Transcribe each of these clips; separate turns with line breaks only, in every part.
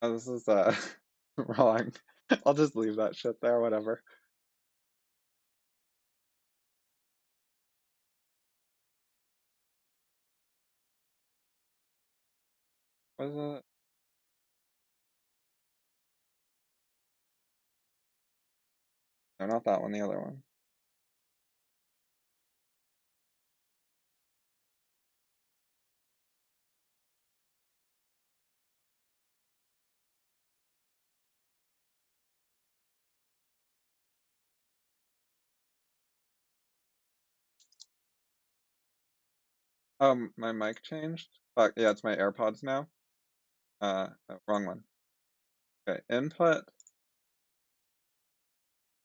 Oh, this is wrong. I'll just leave that shit there, whatever. What is it? No, not that one, the other one. My mic changed. Fuck, yeah, it's my AirPods now. Wrong one. Okay, input.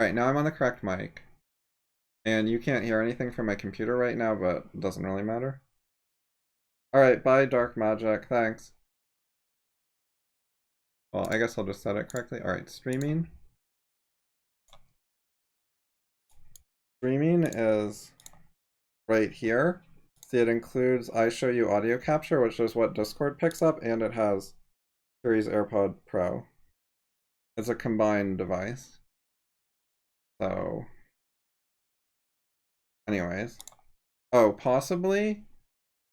Alright, now I'm on the correct mic. And you can't hear anything from my computer right now, but it doesn't really matter. Alright, bye, dark magic. Thanks. Well, I guess I'll just set it correctly. Alright, streaming. Streaming is right here. See, it includes I show you audio capture, which is what Discord picks up, and it has Curi's AirPod Pro. It's a combined device. So, anyways. Oh, possibly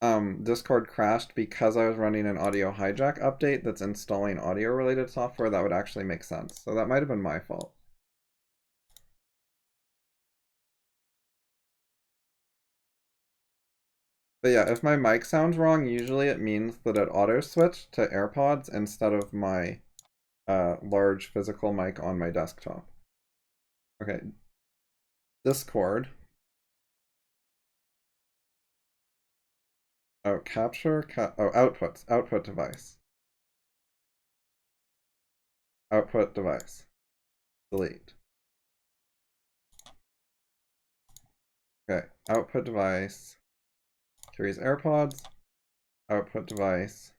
Discord crashed because I was running an audio hijack update that's installing audio related software. That would actually make sense. So that might have been my fault. But yeah, if my mic sounds wrong, usually it means that it auto switched to AirPods instead of my large physical mic on my desktop. Okay, Discord. Oh, capture, outputs, output device. Output device. Delete. Okay, output device. Curi's AirPods. Output device.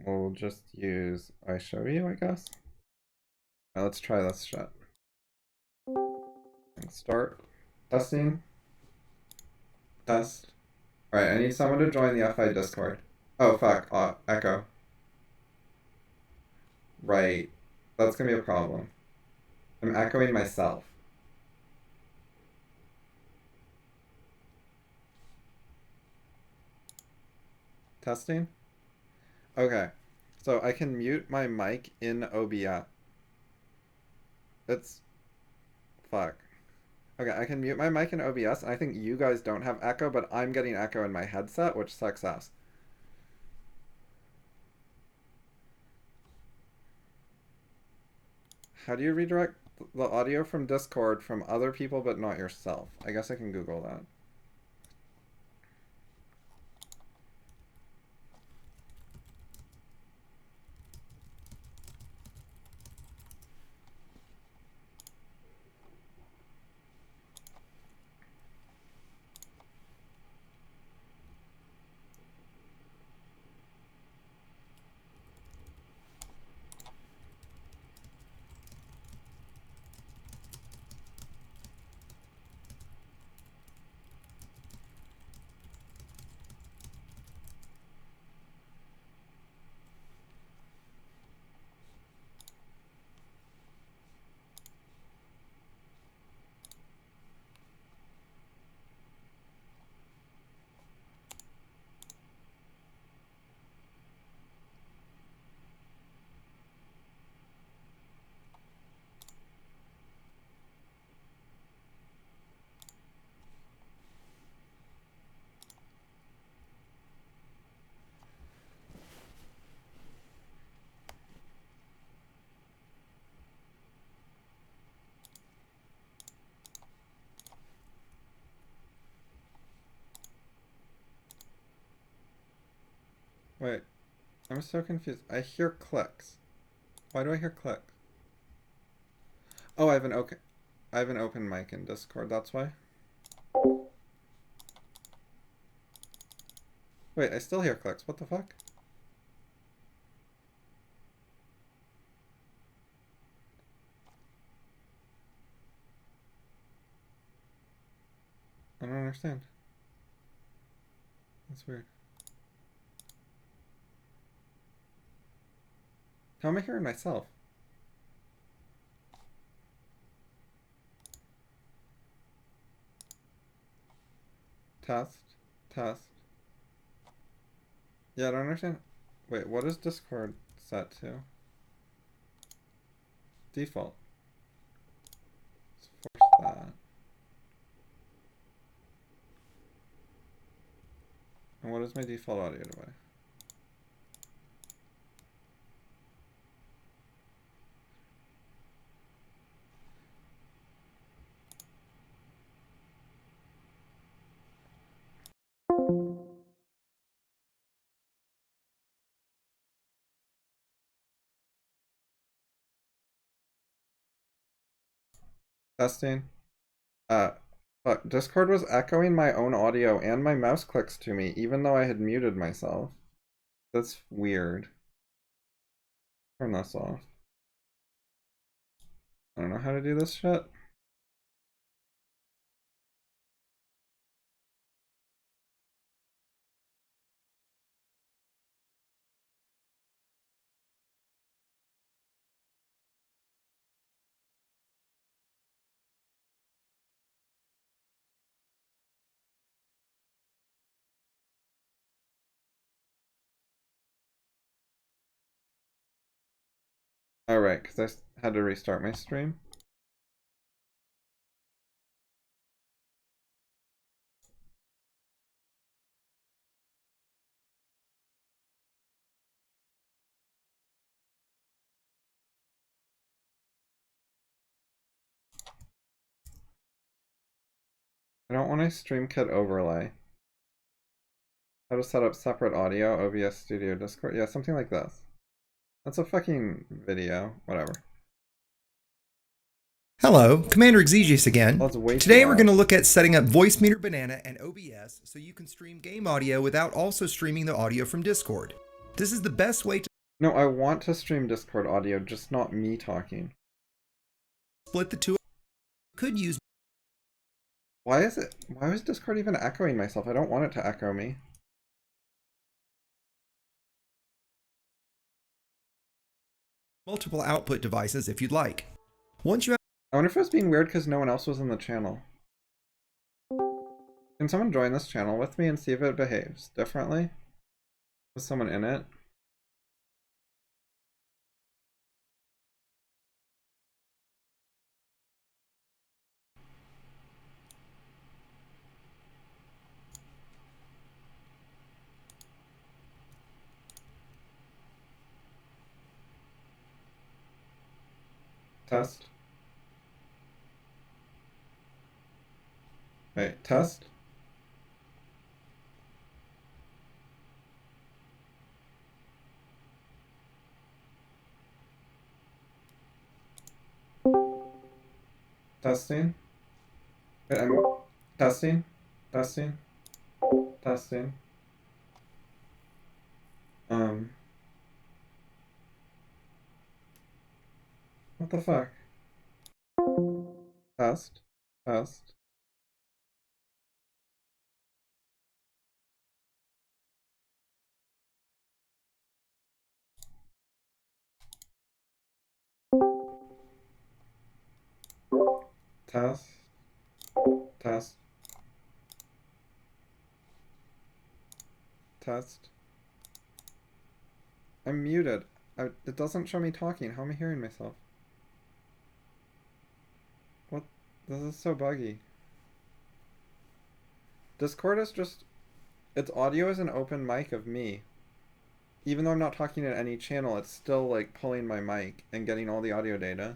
We'll just use I show you, I guess. Now let's try this shit. And start testing. Test. Alright, I need someone to join the FI Discord. Oh fuck, echo. Right. That's gonna be a problem. I'm echoing myself. Testing? Okay. So I can mute my mic in OBS. It's fuck. Okay, I can mute my mic in OBS, and I think you guys don't have echo, but I'm getting echo in my headset, which sucks ass. How do you redirect the audio from Discord from other people but not yourself? I guess I can Google that. Wait, I'm so confused. I hear clicks. Why do I hear clicks? Oh, I have an open mic in Discord, that's why. Wait, I still hear clicks. What the fuck? I don't understand. That's weird. How am I hearing myself? Test. Test. Yeah, I don't understand. Wait, what is Discord set to? Default. Let's force that. And what is my default audio device? Testing. Fuck, Discord was echoing my own audio and my mouse clicks to me, even though I had muted myself. That's weird. Turn this off. I don't know how to do this shit. Alright, because I had to restart my stream. I don't want a StreamKit overlay. How to set up separate audio, OBS Studio, Discord. Yeah, something like this. That's a fucking video. Whatever.
Hello, Commander Exegius again.
That's way
Today
too
we're going to
loud.
look at setting up Voice Banana and OBS so you can stream game audio without also streaming the audio from Discord. This is the best way to
No, I want to stream Discord audio, just not me talking.
split the two. You could use
Why was Discord even echoing myself? I don't want it to echo me.
multiple output devices if you'd like. Once you have
I wonder if it was being weird because no one else was in the channel. Can someone join this channel with me and see if it behaves differently? With someone in it? Test. Wait, test? Testing? Wait, I'm testing? Testing? Testing? What the fuck? Test? Test? Test? Test? Test? I'm muted. It doesn't show me talking. How am I hearing myself? What? This is so buggy. Discord is just... Its audio is an open mic of me. Even though I'm not talking at any channel, it's still like pulling my mic and getting all the audio data.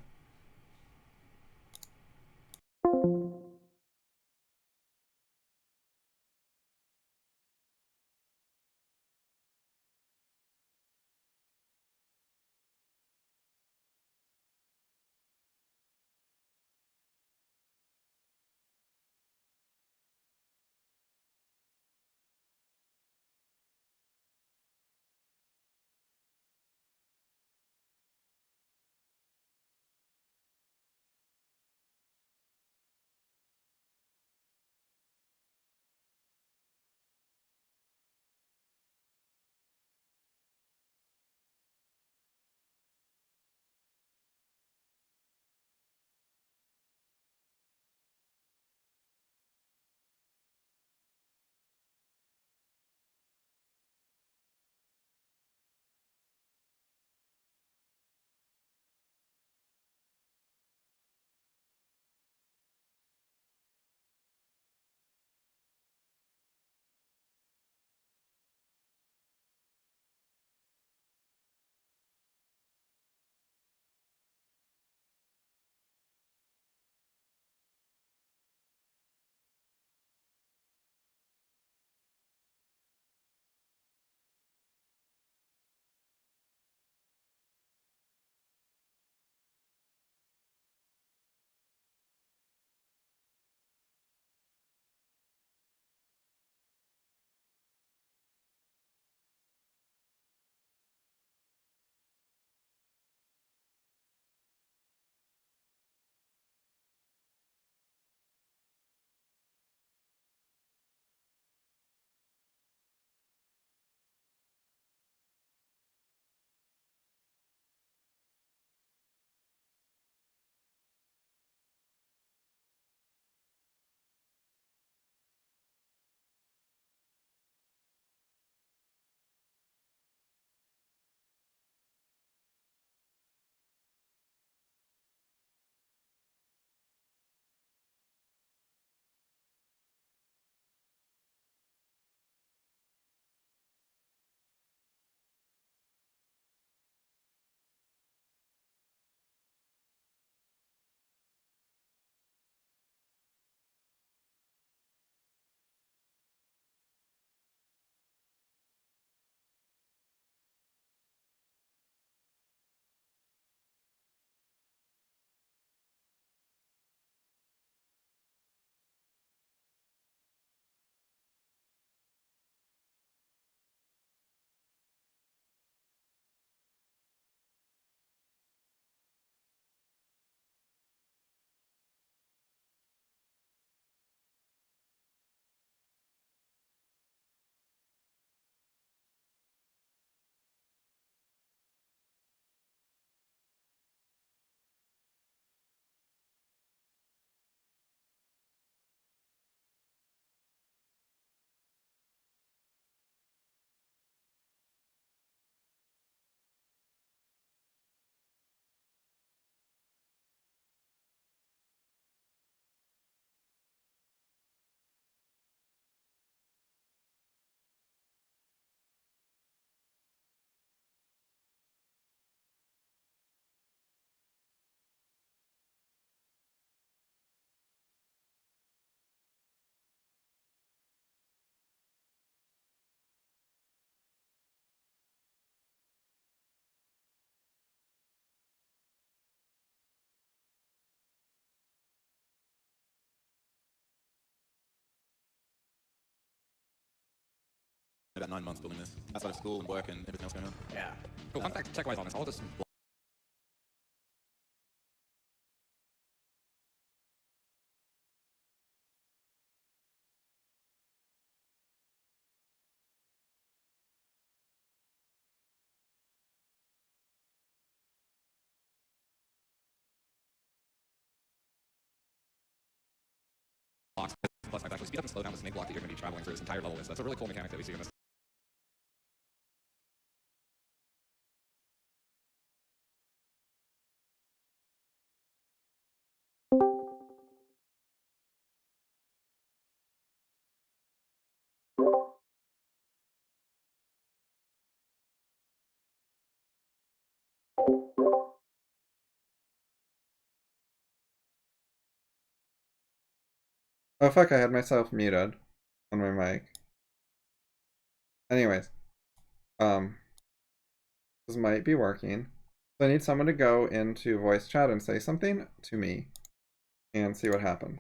about 9 months building this, outside of school and work and everything else going on.
Yeah.
Cool. Fun fact, check-wise on this. I'll just blocks. Plus, I've actually speed up and slow down the snake block that you're going to be traveling through this entire level with. So that's a really cool mechanic that we see in this.
Oh fuck, I had myself muted on my mic. Anyways, this might be working. So I need someone to go into voice chat and say something to me and see what happens.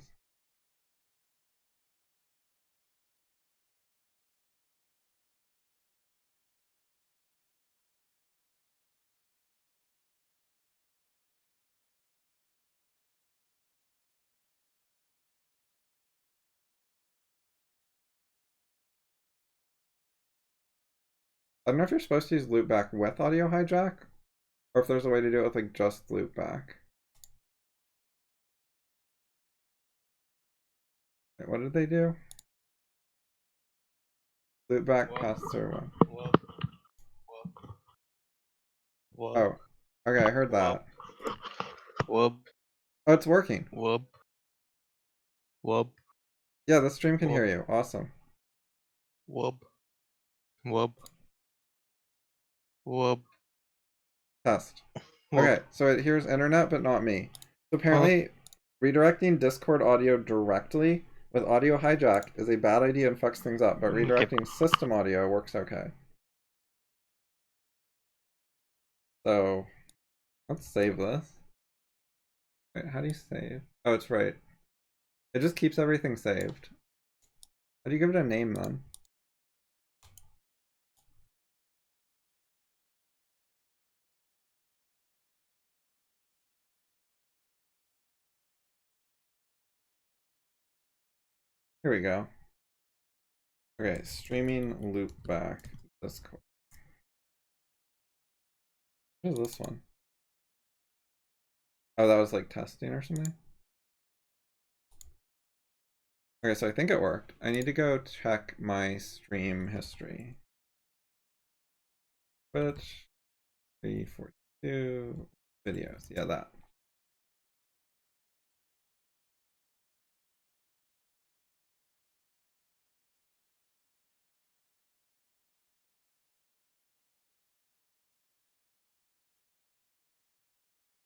I don't know if you're supposed to use loopback with audio hijack, or if there's a way to do it with like just loopback. Wait, what did they do? Loopback pass through one. Oh, okay, I heard that.
Wub.
Oh, it's working.
Wub. Wub.
Yeah, the stream can hear you. Awesome.
Wub. Wub. Wub.
Test.
Wub.
Okay, so it hears internet, but not me. So apparently, redirecting Discord audio directly with audio hijack is a bad idea and fucks things up, but redirecting system audio works okay. So, let's save this. Wait, how do you save? Oh, it's right. It just keeps everything saved. How do you give it a name then? Here we go. Okay, streaming loopback Discord. What is this one? Oh, that was like testing or something? Okay, so I think it worked. I need to go check my stream history. Twitch, 342 videos. Yeah, that.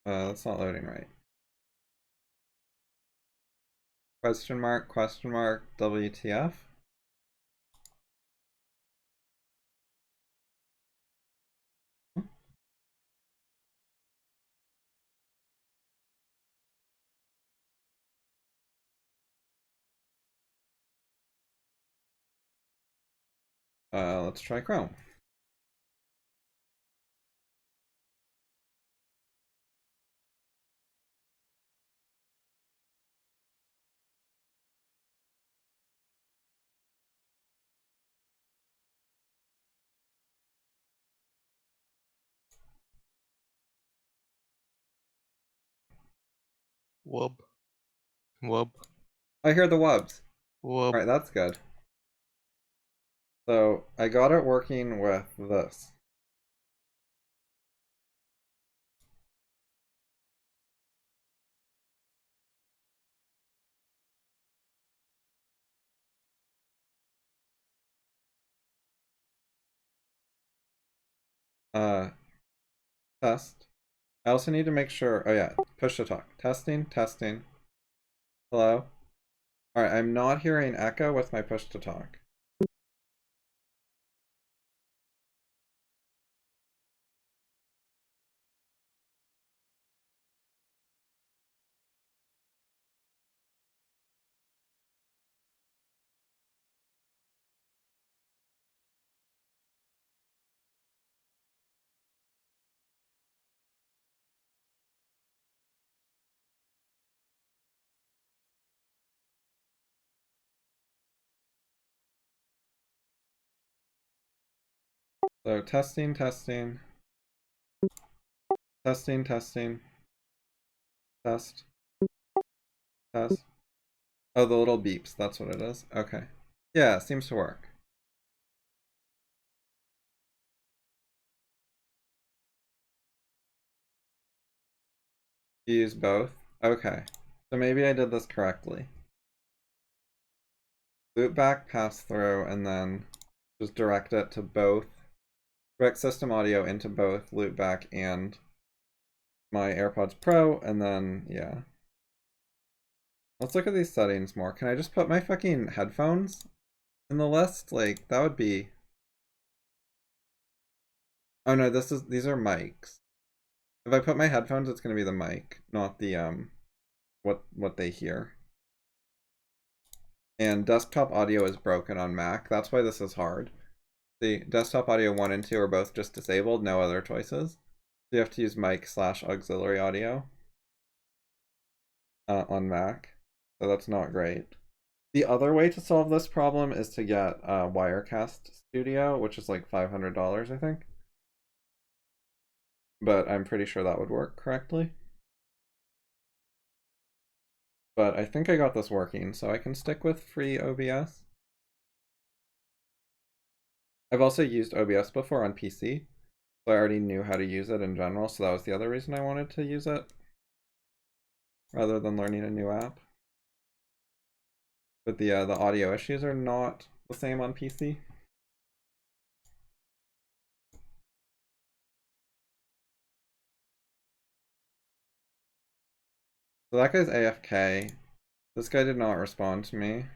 That's not loading right. Question mark, WTF? Let's try Chrome.
Wub. Wub.
I hear the wubs.
Wub.
Alright, that's good. So I got it working with this. Test. I also need to make sure, oh yeah, push to talk. Testing, testing. Hello? Alright, I'm not hearing echo with my push to talk. So testing, testing, testing, testing, test, test. Oh, the little beeps, that's what it is. Okay. Yeah, it seems to work. You use both? Okay. So maybe I did this correctly. Loop back, pass through, and then just direct it to both. Direct system audio into both loopback and my AirPods Pro, and then, yeah. Let's look at these settings more. Can I just put my fucking headphones in the list? Like, that would be... Oh no, these are mics. If I put my headphones, it's gonna be the mic, not the, what they hear. And desktop audio is broken on Mac. That's why this is hard. The desktop audio 1 and 2 are both just disabled, no other choices. So you have to use mic/auxiliary audio on Mac. So that's not great. The other way to solve this problem is to get Wirecast Studio, which is like $500, I think. But I'm pretty sure that would work correctly. But I think I got this working, so I can stick with free OBS. I've also used OBS before on PC, so I already knew how to use it in general, so that was the other reason I wanted to use it, rather than learning a new app. But the audio issues are not the same on PC. So that guy's AFK. This guy did not respond to me.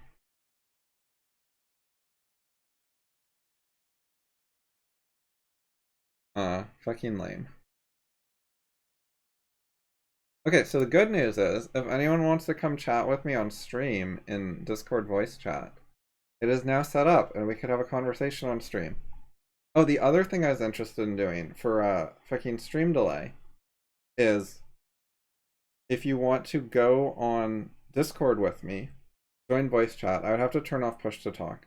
Fucking lame. Okay, so the good news is, if anyone wants to come chat with me on stream in Discord voice chat, it is now set up and we could have a conversation on stream. Oh, the other thing I was interested in doing for fucking stream delay is if you want to go on Discord with me, join voice chat, I would have to turn off push to talk.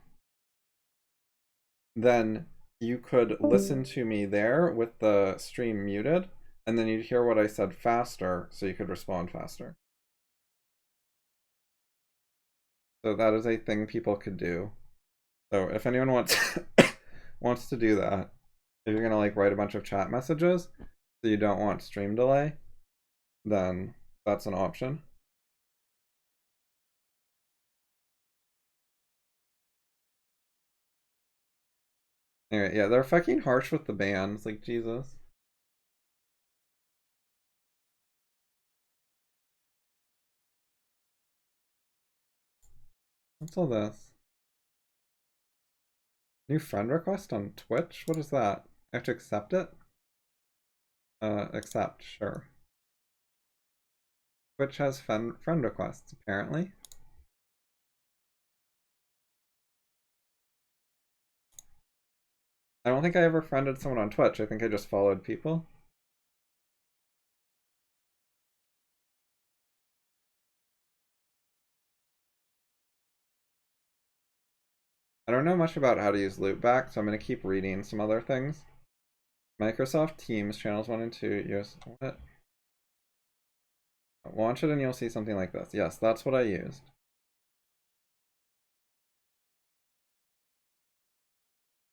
Then you could listen to me there with the stream muted, and then you'd hear what I said faster, so you could respond faster. So that is a thing people could do. So if anyone wants wants to do that, if you're gonna like write a bunch of chat messages, so you don't want stream delay, then that's an option. Anyway, yeah, they're fucking harsh with the bans, like Jesus. What's all this? New friend request on Twitch? What is that? I have to accept it? Accept, sure. Twitch has friend requests, apparently. I don't think I ever friended someone on Twitch. I think I just followed people. I don't know much about how to use loopback, so I'm going to keep reading some other things. Microsoft Teams, channels 1 and 2, use what? Launch it and you'll see something like this. Yes, that's what I used.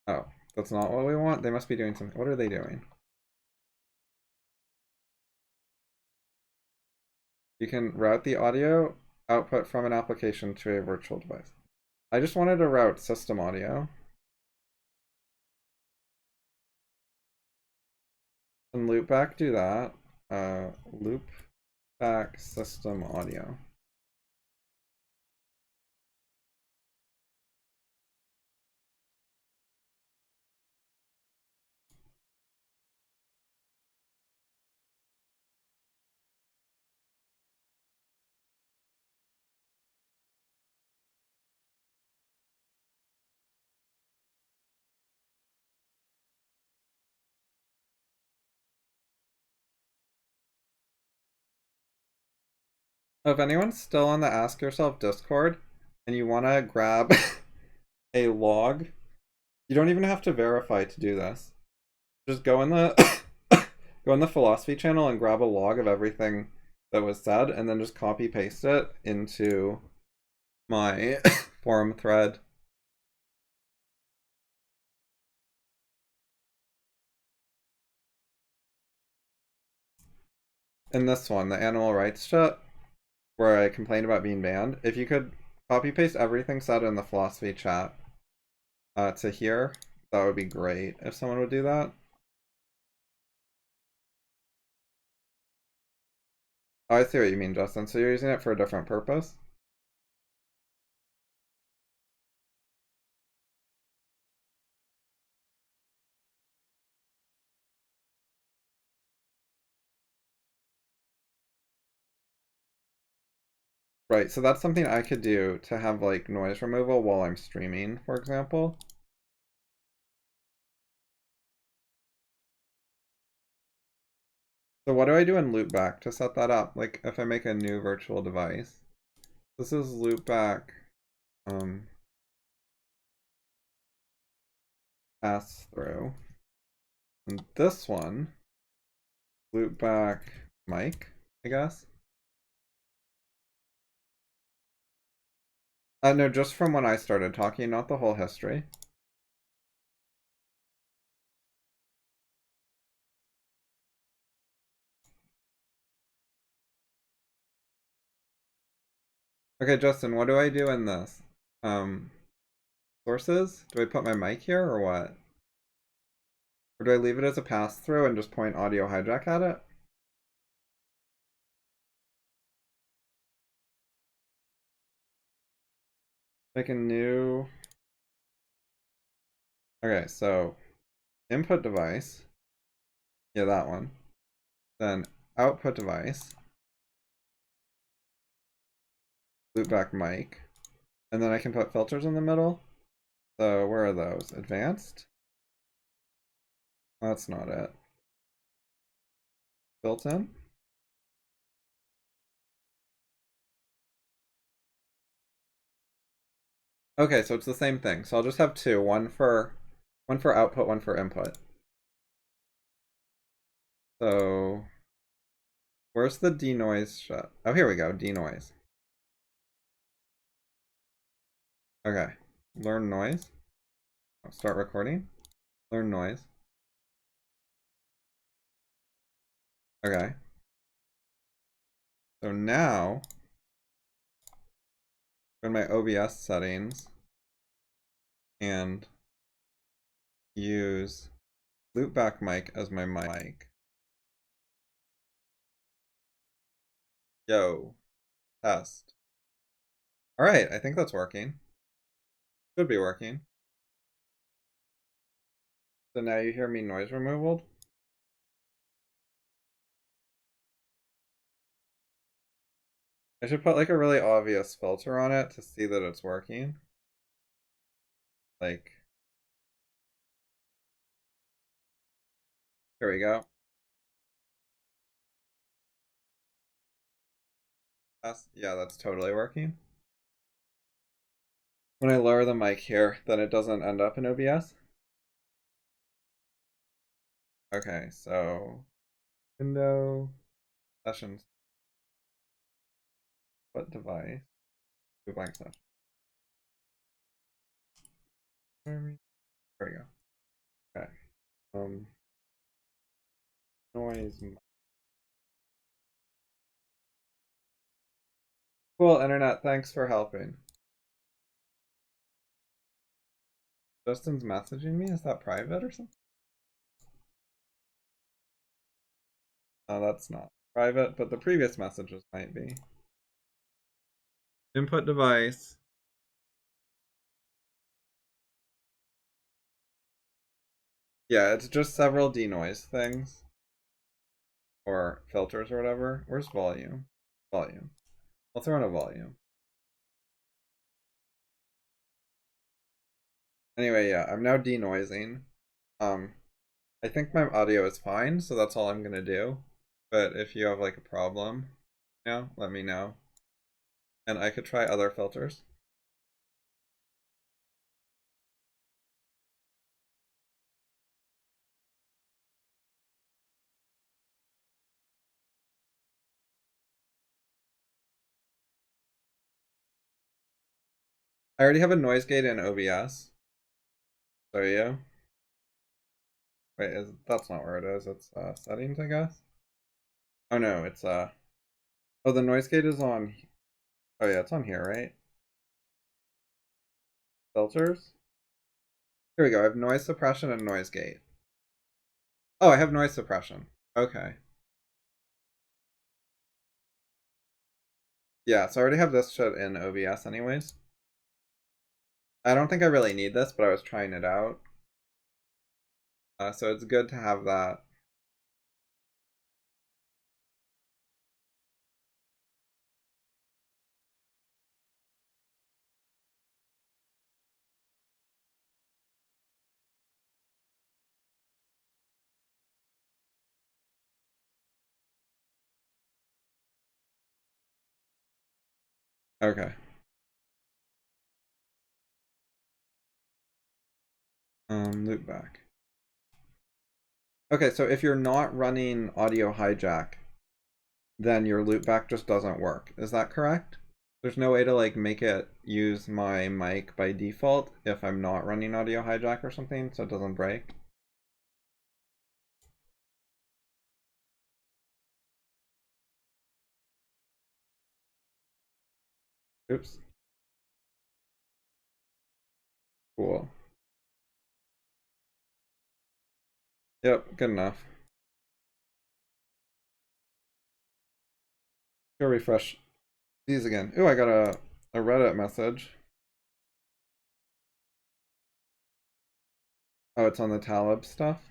Oh, that's not what we want? They must be doing something. What are they doing? You can route the audio output from an application to a virtual device. I just wanted to route system audio. And loopback do that. Loopback system audio. If anyone's still on the Ask Yourself Discord and you want to grab a log You don't even have to verify to do this. Just go in the go in the philosophy channel and grab a log of everything that was said, and then just copy paste it into my forum thread. In this one, the animal rights shit, where I complained about being banned, if you could copy paste everything said in the philosophy chat to here, that would be great if someone would do that. Oh, I see what you mean, Justin. So you're using it for a different purpose? Right, so that's something I could do to have like noise removal while I'm streaming, for example. So what do I do in loopback to set that up? Like if I make a new virtual device. This is loopback pass through. And this one, loopback mic, I guess. No, just from when I started talking, not the whole history. Okay, Justin, what do I do in this? Sources? Do I put my mic here or what? Or do I leave it as a pass-through and just point audio hijack at it? Make a new... Okay, so input device. Yeah, that one. Then output device. Loopback mic. And then I can put filters in the middle. So where are those? Advanced? That's not it. Built in? Okay, so it's the same thing. So I'll just have two, one for output, one for input. So where's the denoise shut? Oh, here we go, denoise. Okay, learn noise. I'll start recording. Learn noise. Okay. So now, go to my OBS settings and use loopback mic as my mic. Yo, test. All right, I think that's working. Should be working. So now you hear me noise removal. I should put like a really obvious filter on it to see that it's working. Like, here we go. Yeah, that's totally working. When I lower the mic here, then it doesn't end up in OBS. Okay, so window sessions. What device? Do blank session. There we go. Okay. Noise. Cool, internet. Thanks for helping. Justin's messaging me. Is that private or something? No, that's not private, but the previous messages might be. Input device. Yeah, it's just several denoise things. Or filters or whatever. Where's volume? Volume. I'll throw in a volume. Anyway, yeah, I'm now denoising. I think my audio is fine, so that's all I'm gonna do. But if you have like a problem, let me know. And I could try other filters. I already have a noise gate in OBS. So you? Wait, that's not where it is. It's settings, I guess. Oh no, it's oh, the noise gate is on. Oh yeah, it's on here, right? Filters. Here we go. I have noise suppression and noise gate. Oh, I have noise suppression. Okay. Yeah, so I already have this shit in OBS anyways. I don't think I really need this, but I was trying it out. So it's good to have that. Okay. Loop back. Okay, so if you're not running audio hijack, then your loopback just doesn't work. Is that correct? There's no way to like make it use my mic by default if I'm not running audio hijack or something, so it doesn't break. Oops. Cool. Yep, good enough. Go refresh these again. Ooh, I got a Reddit message. Oh, it's on the Talib stuff?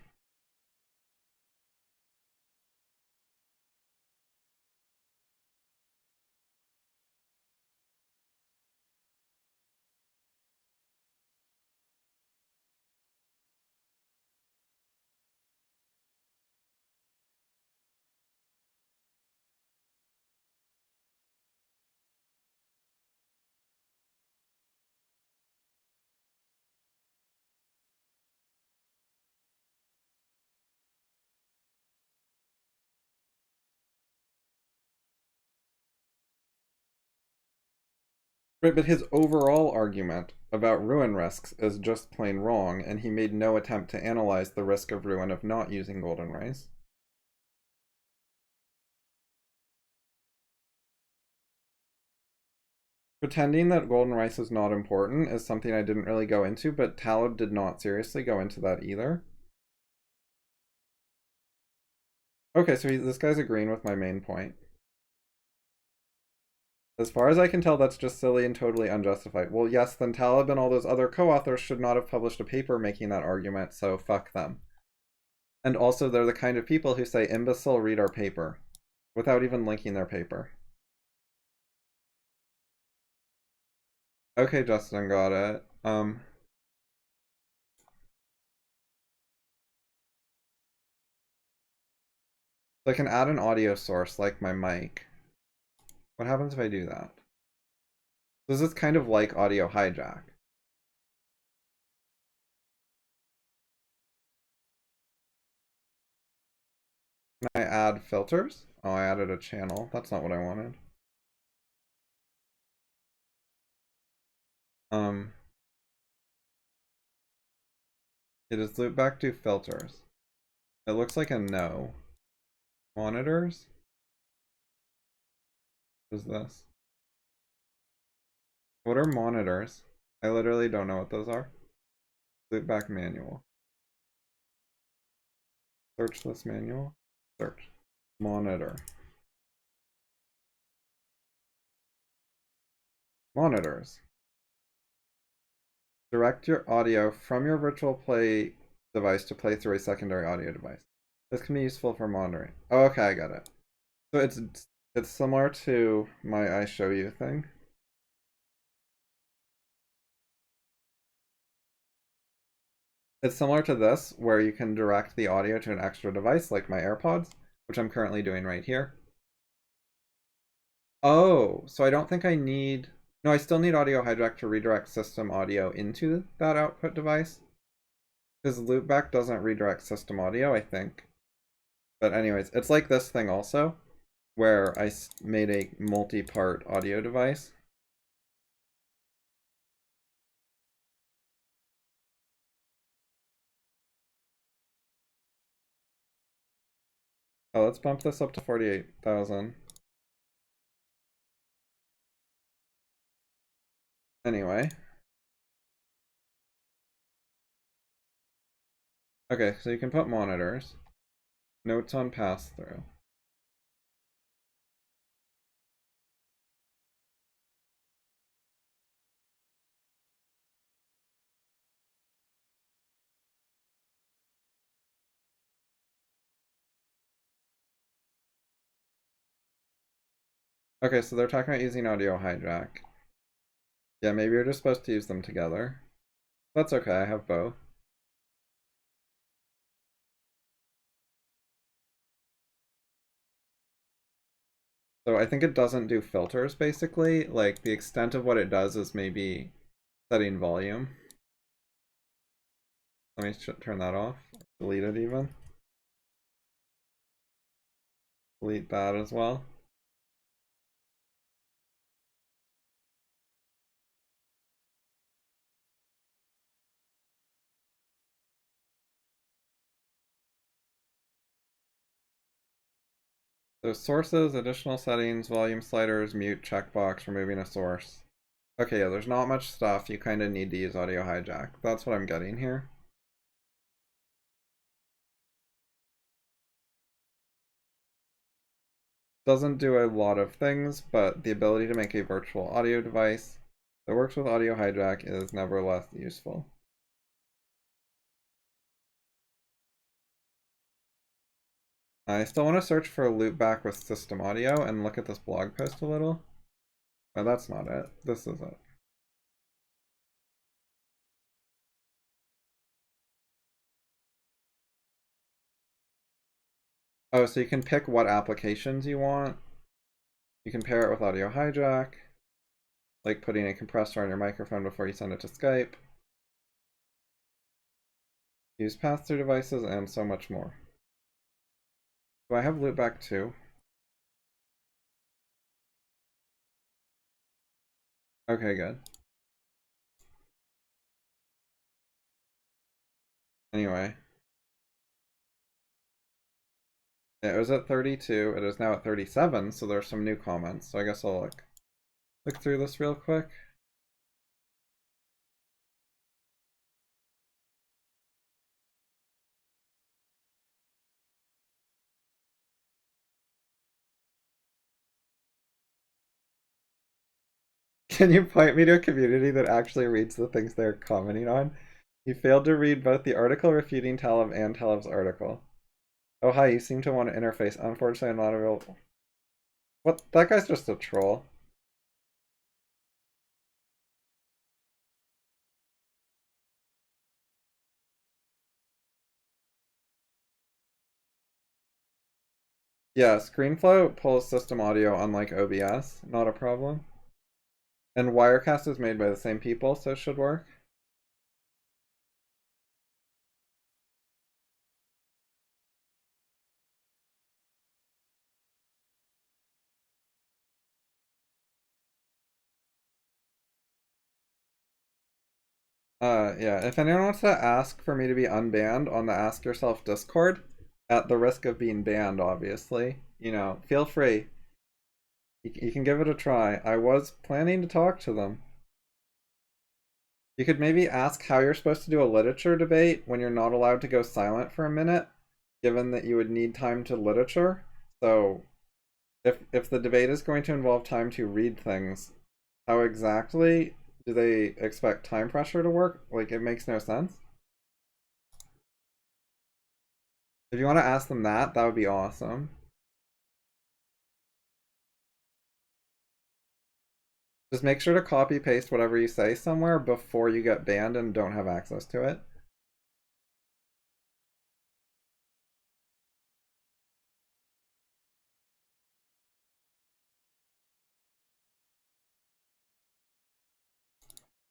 Right, but his overall argument about ruin risks is just plain wrong, and he made no attempt to analyze the risk of ruin of not using golden rice. Pretending that golden rice is not important is something I didn't really go into, but Talib did not seriously go into that either. Okay, so this guy's agreeing with my main point. As far as I can tell, that's just silly and totally unjustified. Well, yes, then Talib and all those other co-authors should not have published a paper making that argument, so fuck them. And also, they're the kind of people who say, imbecile, read our paper, without even linking their paper. Okay, Justin, got it. So I can add an audio source, like my mic. What happens if I do that? This is kind of like audio hijack. Can I add filters? Oh, I added a channel. That's not what I wanted. It is loop back to filters. It looks like a no. Monitors? What is this? What are monitors? I literally don't know what those are. Loop back manual. Search this manual. Search. Monitor. Monitors. Direct your audio from your virtual play device to play through a secondary audio device. This can be useful for monitoring. Oh, okay, I got it. So it's similar to my I show you thing. It's similar to this, where you can direct the audio to an extra device, like my AirPods, which I'm currently doing right here. Oh, so I don't think I need... No, I still need audio hijack to redirect system audio into that output device. Because loopback doesn't redirect system audio, I think. But anyways, it's like this thing also, where I made a multi-part audio device. Oh, let's bump this up to 48,000. Anyway. Okay, so you can put monitors. Notes on pass-through. Okay, so they're talking about using audio hijack. Yeah, maybe you're just supposed to use them together. That's okay, I have both. So I think it doesn't do filters, basically. Like, the extent of what it does is maybe setting volume. Let me turn that off. Delete it even. Delete that as well. So sources, additional settings, volume sliders, mute, checkbox, removing a source. Okay, yeah, there's not much stuff. You kind of need to use audio hijack. That's what I'm getting here. Doesn't do a lot of things, but the ability to make a virtual audio device that works with audio hijack is nevertheless useful. I still want to search for a loopback with system audio and look at this blog post a little. Oh, that's not it. This is it. Oh, so you can pick what applications you want. You can pair it with audio hijack, like putting a compressor on your microphone before you send it to Skype. Use pass-through devices and so much more. Do I have loopback too? Okay, good. Anyway. It was at 32, it is now at 37, so there's some new comments. So I guess I'll look through this real quick. Can you point me to a community that actually reads the things they're commenting on? You failed to read both the article refuting Taleb and Taleb's article. Oh hi, you seem to want to interface. Unfortunately, I'm not available. What? That guy's just a troll. Yeah, ScreenFlow pulls system audio unlike OBS. Not a problem. And Wirecast is made by the same people, so it should work. Yeah, if anyone wants to ask for me to be unbanned on the Ask Yourself Discord, at the risk of being banned, obviously, you know, feel free. You can give it a try. I was planning to talk to them. You could maybe ask how you're supposed to do a literature debate when you're not allowed to go silent for a minute, given that you would need time to literature. So, if the debate is going to involve time to read things, how exactly do they expect time pressure to work? Like, it makes no sense. If you want to ask them that, that would be awesome. Just make sure to copy paste whatever you say somewhere before you get banned and don't have access to it.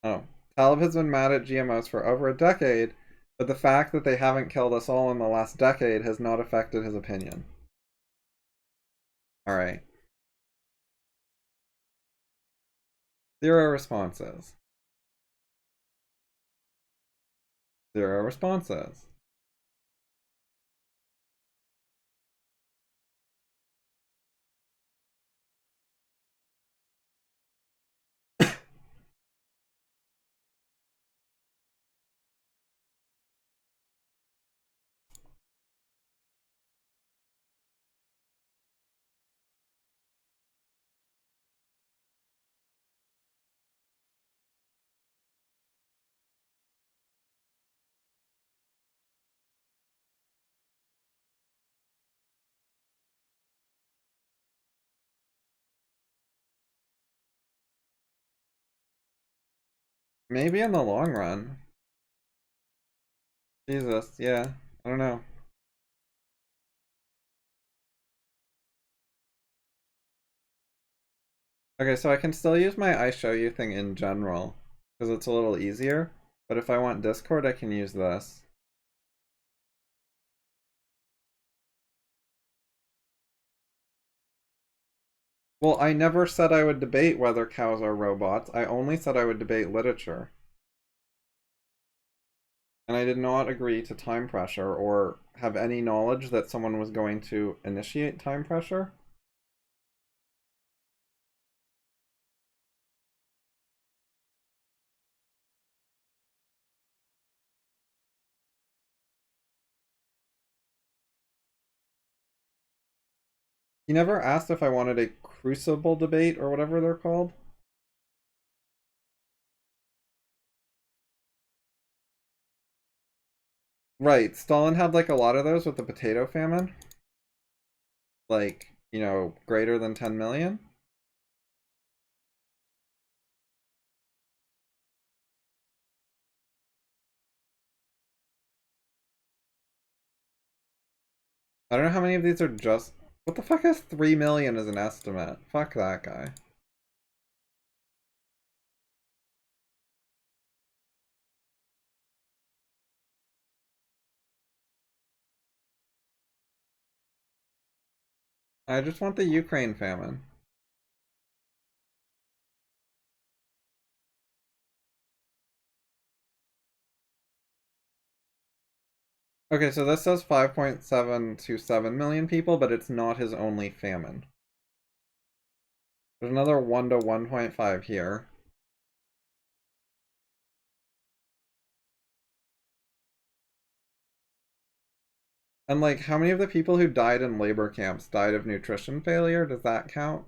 Oh. Talib has been mad at GMOs for over a decade, but the fact that they haven't killed us all in the last decade has not affected his opinion. Alright. 0 responses. 0 responses. Maybe in the long run. Jesus, yeah. I don't know. Okay, so I can still use my I show you thing in general, because it's a little easier. But if I want Discord, I can use this. Well, I never said I would debate whether cows are robots. I only said I would debate literature. And I did not agree to time pressure or have any knowledge that someone was going to initiate time pressure. He never asked if I wanted a crucible debate or whatever they're called. Right, Stalin had like a lot of those with the potato famine. Like, greater than 10 million. I don't know how many of these are just... What the fuck is 3 million as an estimate? Fuck that guy. I just want the Ukraine famine. Okay, so this says 5.727 million people, but it's not his only famine. There's another 1 to 1.5 here. And like, how many of the people who died in labor camps died of nutrition failure? Does that count?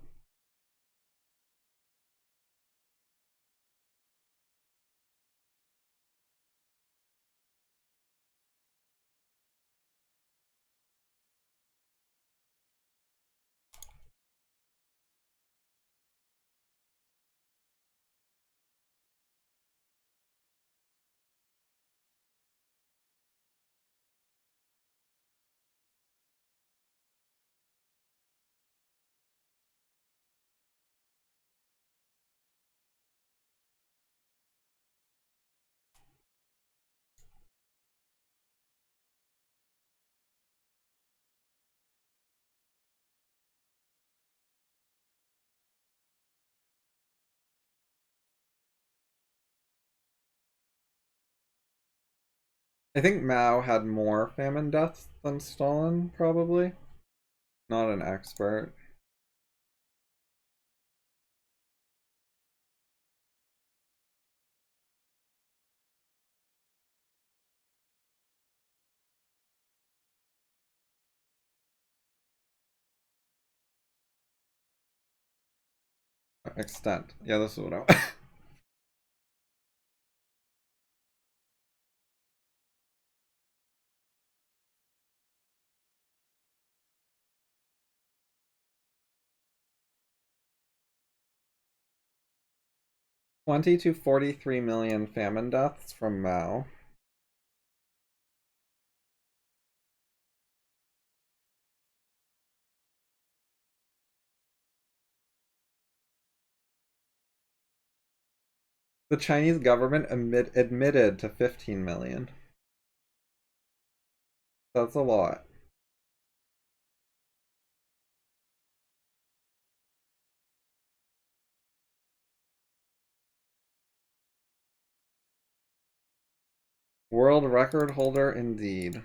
I think Mao had more famine deaths than Stalin, probably. Not an expert. Extent. Yeah, this is what I... 20 to 43 million famine deaths from Mao. The Chinese government admitted to 15 million. That's a lot. World record holder indeed.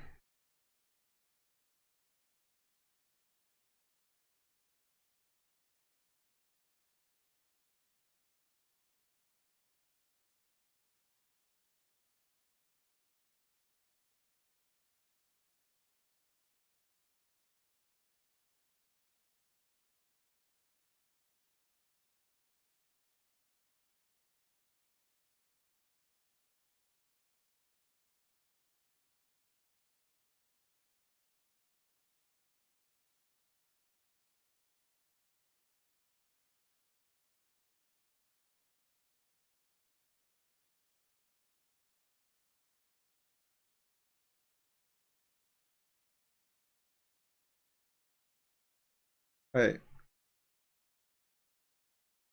Wait.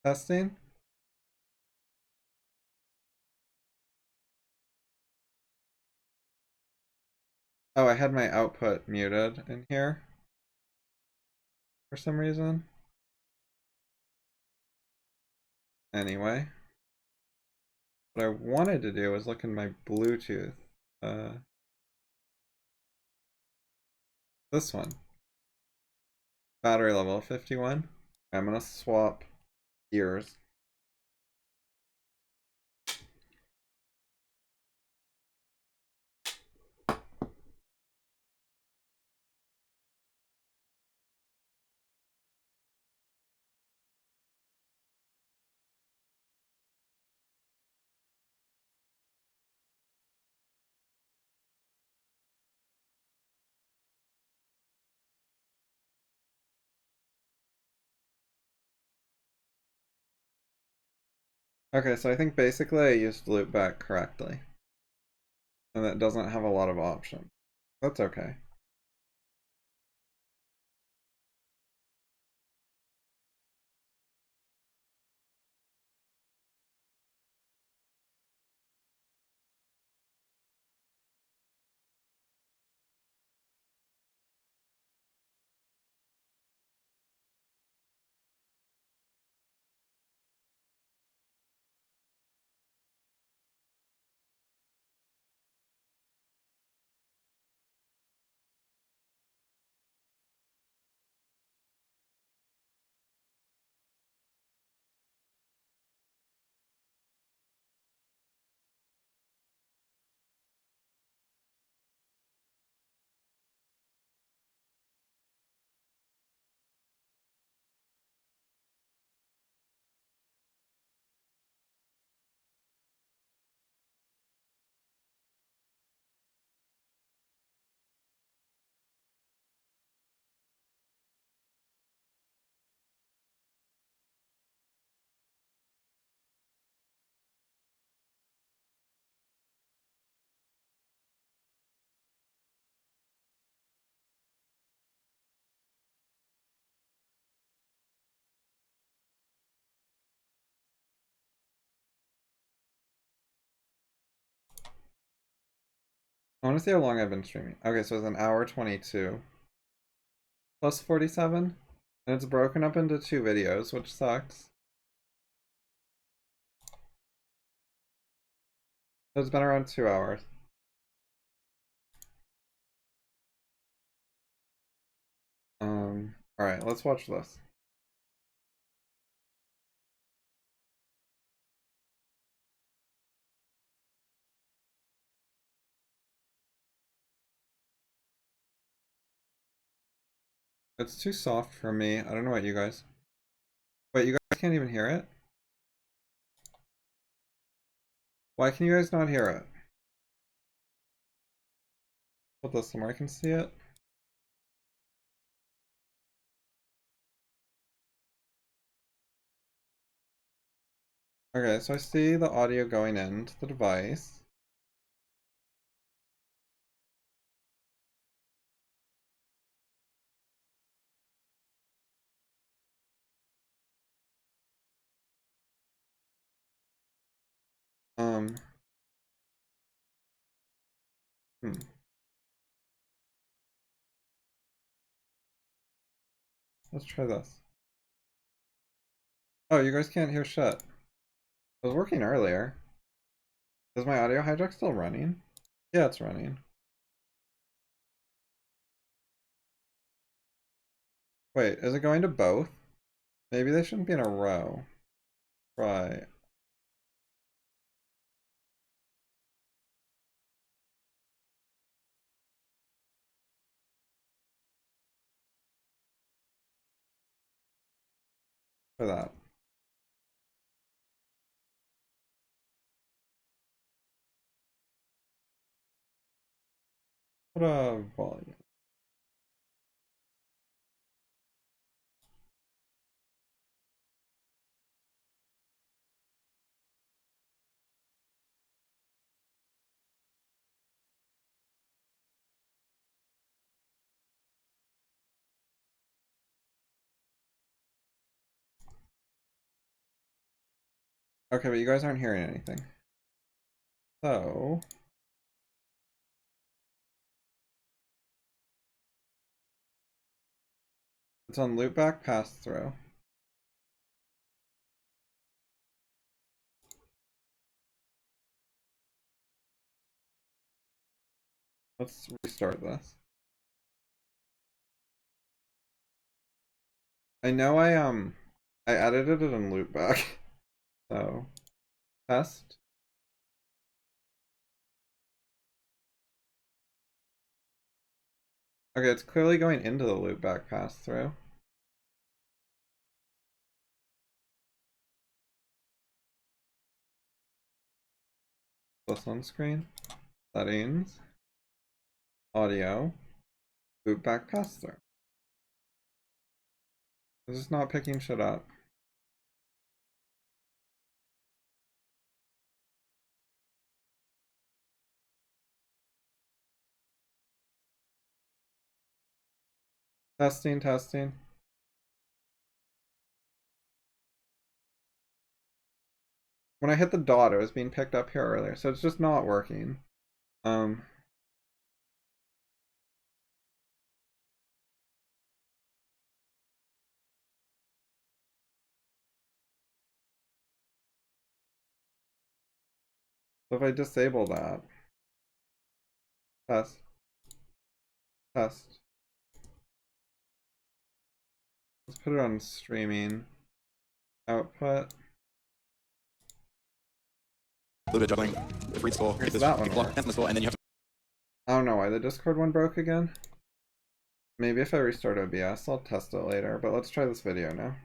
Testing? Oh, I had my output muted in here for some reason. Anyway, what I wanted to do was look in my Bluetooth. This one. Battery level 51. I'm gonna swap ears. Okay, so I think basically I used loopback correctly. And it doesn't have a lot of options. That's okay. I want to see how long I've been streaming. Okay, so it's an hour 22 plus 47. And it's broken up into 2 videos, which sucks. So it's been around 2 hours. Alright, let's watch this. It's too soft for me. I don't know about you guys. Wait, you guys can't even hear it? Why can you guys not hear it? Put this somewhere I can see it. Okay, so I see the audio going into the device. Um, hmm. Let's try this. Oh, you guys can't hear shit. It was working earlier. Is my audio hijack still running? Yeah, it's running. Wait, is it going to both? Maybe they shouldn't be in a row. Right. For that. Put a volume. Okay, but you guys aren't hearing anything. So... it's on loopback pass-through. Let's restart this. I know I edited it in loopback. So test. Okay, it's clearly going into the loopback pass-through. This on screen. Settings. Audio. Loopback pass-through. This is not picking shit up. Testing, testing. When I hit the dot, it was being picked up here earlier, so it's just not working. So if I disable that, test, test. Let's put it on streaming. Output.
A little bit of juggling. If read school,
Here's
get this
that one
people
work.
in the school, and then you have to.
I don't know why the Discord one broke again. Maybe if I restart OBS, I'll test it later, but let's try this video now.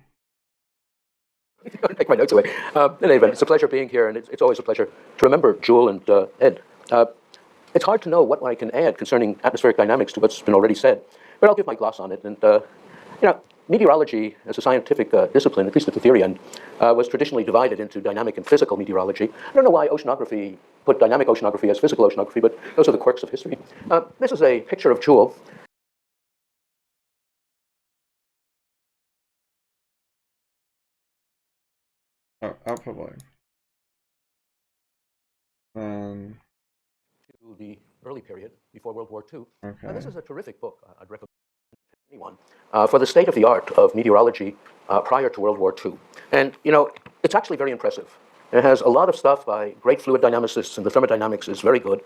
Take my notes away. In any event, it's a pleasure being here, and it's always a pleasure to remember Jewel and Ed. It's hard to know what I can add concerning atmospheric dynamics to what's been already said, but I'll give my gloss on it. And, meteorology as a scientific discipline, at least at the theory end, was traditionally divided into dynamic and physical meteorology. I don't know why oceanography put dynamic oceanography as physical oceanography, but those are the quirks of history. This is a picture of Jewel.
Oh, output volume.
To the early period, before World War II.
Okay.
This is a terrific book. I'd recommend to anyone for the state of the art of meteorology prior to World War II. And, it's actually very impressive. It has a lot of stuff by great fluid dynamicists, and the thermodynamics is very good.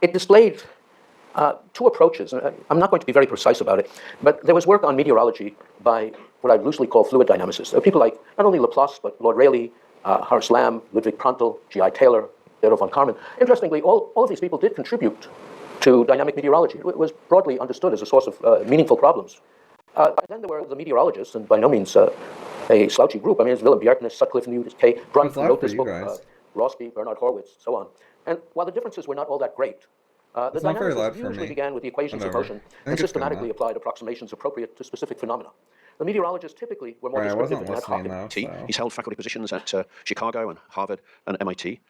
It displayed two approaches. I'm not going to be very precise about it, but there was work on meteorology by what I loosely call fluid dynamicists. There are people like not only Laplace, but Lord Rayleigh, Horace Lamb, Ludwig Prandtl, G.I. Taylor, Theodor von Karman. Interestingly, all of these people did contribute to dynamic meteorology. It was broadly understood as a source of meaningful problems. And then there were the meteorologists, and by no means a slouchy group. I mean, it's Willem Bjerknes, Sutcliffe, Newt, Kay, Brunt, who wrote this book, Rossby, Bernard Horowitz, so on. And while the differences were not all that great, the dynamicists usually began with the equations of motion and systematically applied approximations appropriate to specific phenomena. The meteorologists typically were more descriptive and ad hoc.
He's held faculty positions at Chicago and Harvard and MIT.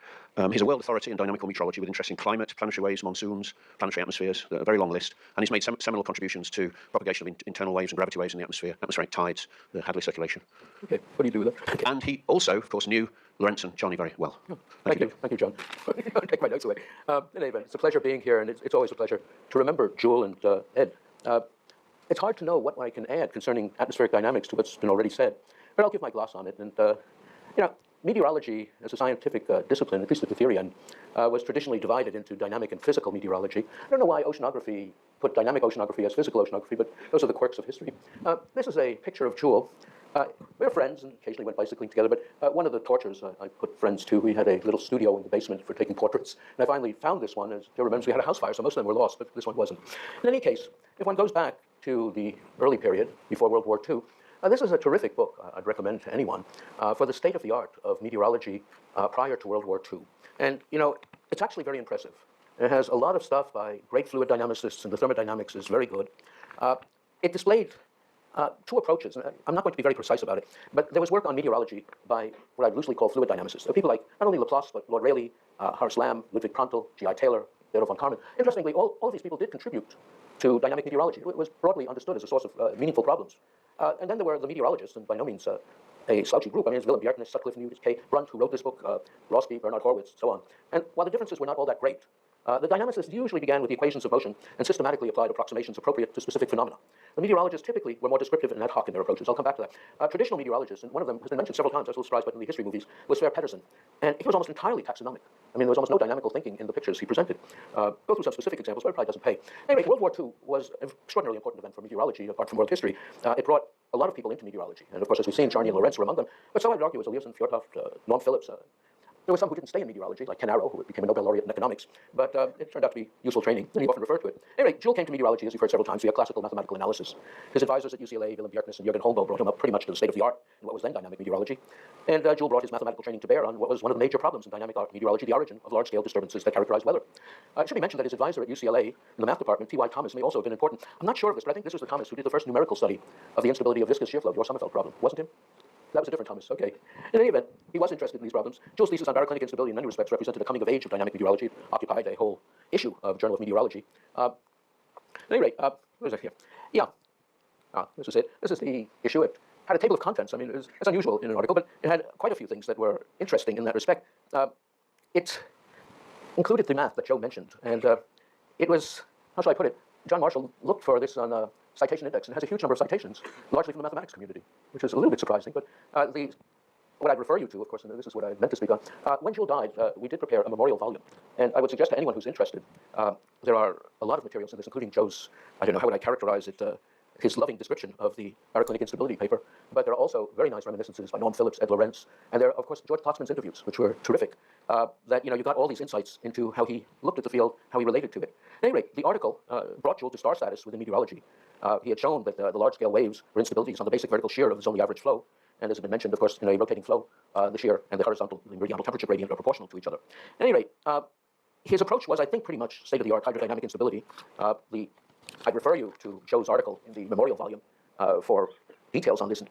He's a world authority in dynamical meteorology with interest in climate, planetary waves, monsoons, planetary atmospheres, a very long list. And he's made seminal contributions to propagation of internal waves and gravity waves in the atmosphere, atmospheric tides, the Hadley circulation.
Okay, what do you do with that?
And he also, of course, knew Lorentz and Johnny very well.
Oh, thank you, John. Take my notes away. In any event, it's a pleasure being here, and it's always a pleasure to remember Jewel and Ed. It's hard to know what I can add concerning atmospheric dynamics to what's been already said, but I'll give my gloss on it. And, meteorology as a scientific discipline, at least at the theory end, was traditionally divided into dynamic and physical meteorology. I don't know why oceanography put dynamic oceanography as physical oceanography, but those are the quirks of history. This is a picture of Jewel. We were friends and occasionally went bicycling together, but one of the tortures I put friends to, we had a little studio in the basement for taking portraits, and I finally found this one. As Joe remembers, we had a house fire, so most of them were lost, but this one wasn't. In any case, if one goes back to the early period, before World War II, this is a terrific book I'd recommend to anyone for the state of the art of meteorology prior to World War II. And, it's actually very impressive. It has a lot of stuff by great fluid dynamicists, and the thermodynamics is very good. It displayed two approaches. I'm not going to be very precise about it, but there was work on meteorology by what I loosely call fluid dynamicists. There are people like not only Laplace, but Lord Rayleigh, Horace Lamb, Ludwig Prandtl, G.I. Taylor, Theodor von Karman. Interestingly, all of these people did contribute to dynamic meteorology. It was broadly understood as a source of meaningful problems. And then there were the meteorologists, and by no means a slouchy group. I mean, it's Willem Bjerknes, Sutcliffe, Newt K. Brunt, who wrote this book, Rossby, Bernard Horowitz, so on. And while the differences were not all that great, the dynamicists usually began with the equations of motion and systematically applied approximations appropriate to specific phenomena. The meteorologists typically were more descriptive and ad hoc in their approaches. I'll come back to that. Traditional meteorologists, and one of them has been mentioned several times, I was a little surprised by in the history movies, was Sverre Pedersen. And he was almost entirely taxonomic. I mean, there was almost no dynamical thinking in the pictures he presented. Go through some specific examples, but it probably doesn't pay. Anyway, World War II was an extraordinarily important event for meteorology, apart from world history. It brought a lot of people into meteorology. And of course, as we've seen, Charney and Lorentz were among them. But so I'd argue as Eliasson, Fjordhoft, Norm Phillips. There were some who didn't stay in meteorology, like Ken Arrow, who became a Nobel laureate in economics, but it turned out to be useful training, and he often referred to it. Anyway, Joule came to meteorology, as you've heard several times, via classical mathematical analysis. His advisors at UCLA, Willem Bjerknes and Jürgen Holmboe, brought him up pretty much to the state of the art in what was then dynamic meteorology. And Joule brought his mathematical training to bear on what was one of the major problems in dynamic meteorology, the origin of large-scale disturbances that characterize weather. It should be mentioned that his advisor at UCLA in the math department, T.Y. Thomas, may also have been important. I'm not sure of this, but I think this was the Thomas who did the first numerical study of the instability of viscous shear flow, the Orr-Sommerfeld problem. Wasn't him? That was a different Thomas, okay. In any event, he was interested in these problems. Joule's thesis on baroclinic instability in many respects represented a coming of age of dynamic meteorology. It occupied a whole issue of Journal of Meteorology. At any rate, what is it here? Yeah, this is it. This is the issue. It had a table of contents. I mean, it's unusual in an article, but it had quite a few things that were interesting in that respect. It included the math that Joe mentioned, and it was, how shall I put it, John Marshall looked for this on citation index and has a huge number of citations, largely from the mathematics community, which is a little bit surprising. But what I'd refer you to, of course, and this is what I meant to speak on, when Joule died, we did prepare a memorial volume. And I would suggest to anyone who's interested, there are a lot of materials in this, including Joe's, I don't know, how would I characterize it, his loving description of the baroclinic instability paper. But there are also very nice reminiscences by Norm Phillips, Ed Lorentz, and there are, of course, George Plotzman's interviews, which were terrific. That, you got all these insights into how he looked at the field, how he related to it. At any rate, the article brought Joule to star status within meteorology. He had shown that the large-scale waves were instabilities on the basic vertical shear of the zonally average flow. And as has been mentioned, of course, in a rotating flow, the shear and the horizontal meridional temperature gradient are proportional to each other. At any rate, his approach was, I think, pretty much state-of-the-art hydrodynamic instability. I'd refer you to Joe's article in the memorial volume for details on this. And,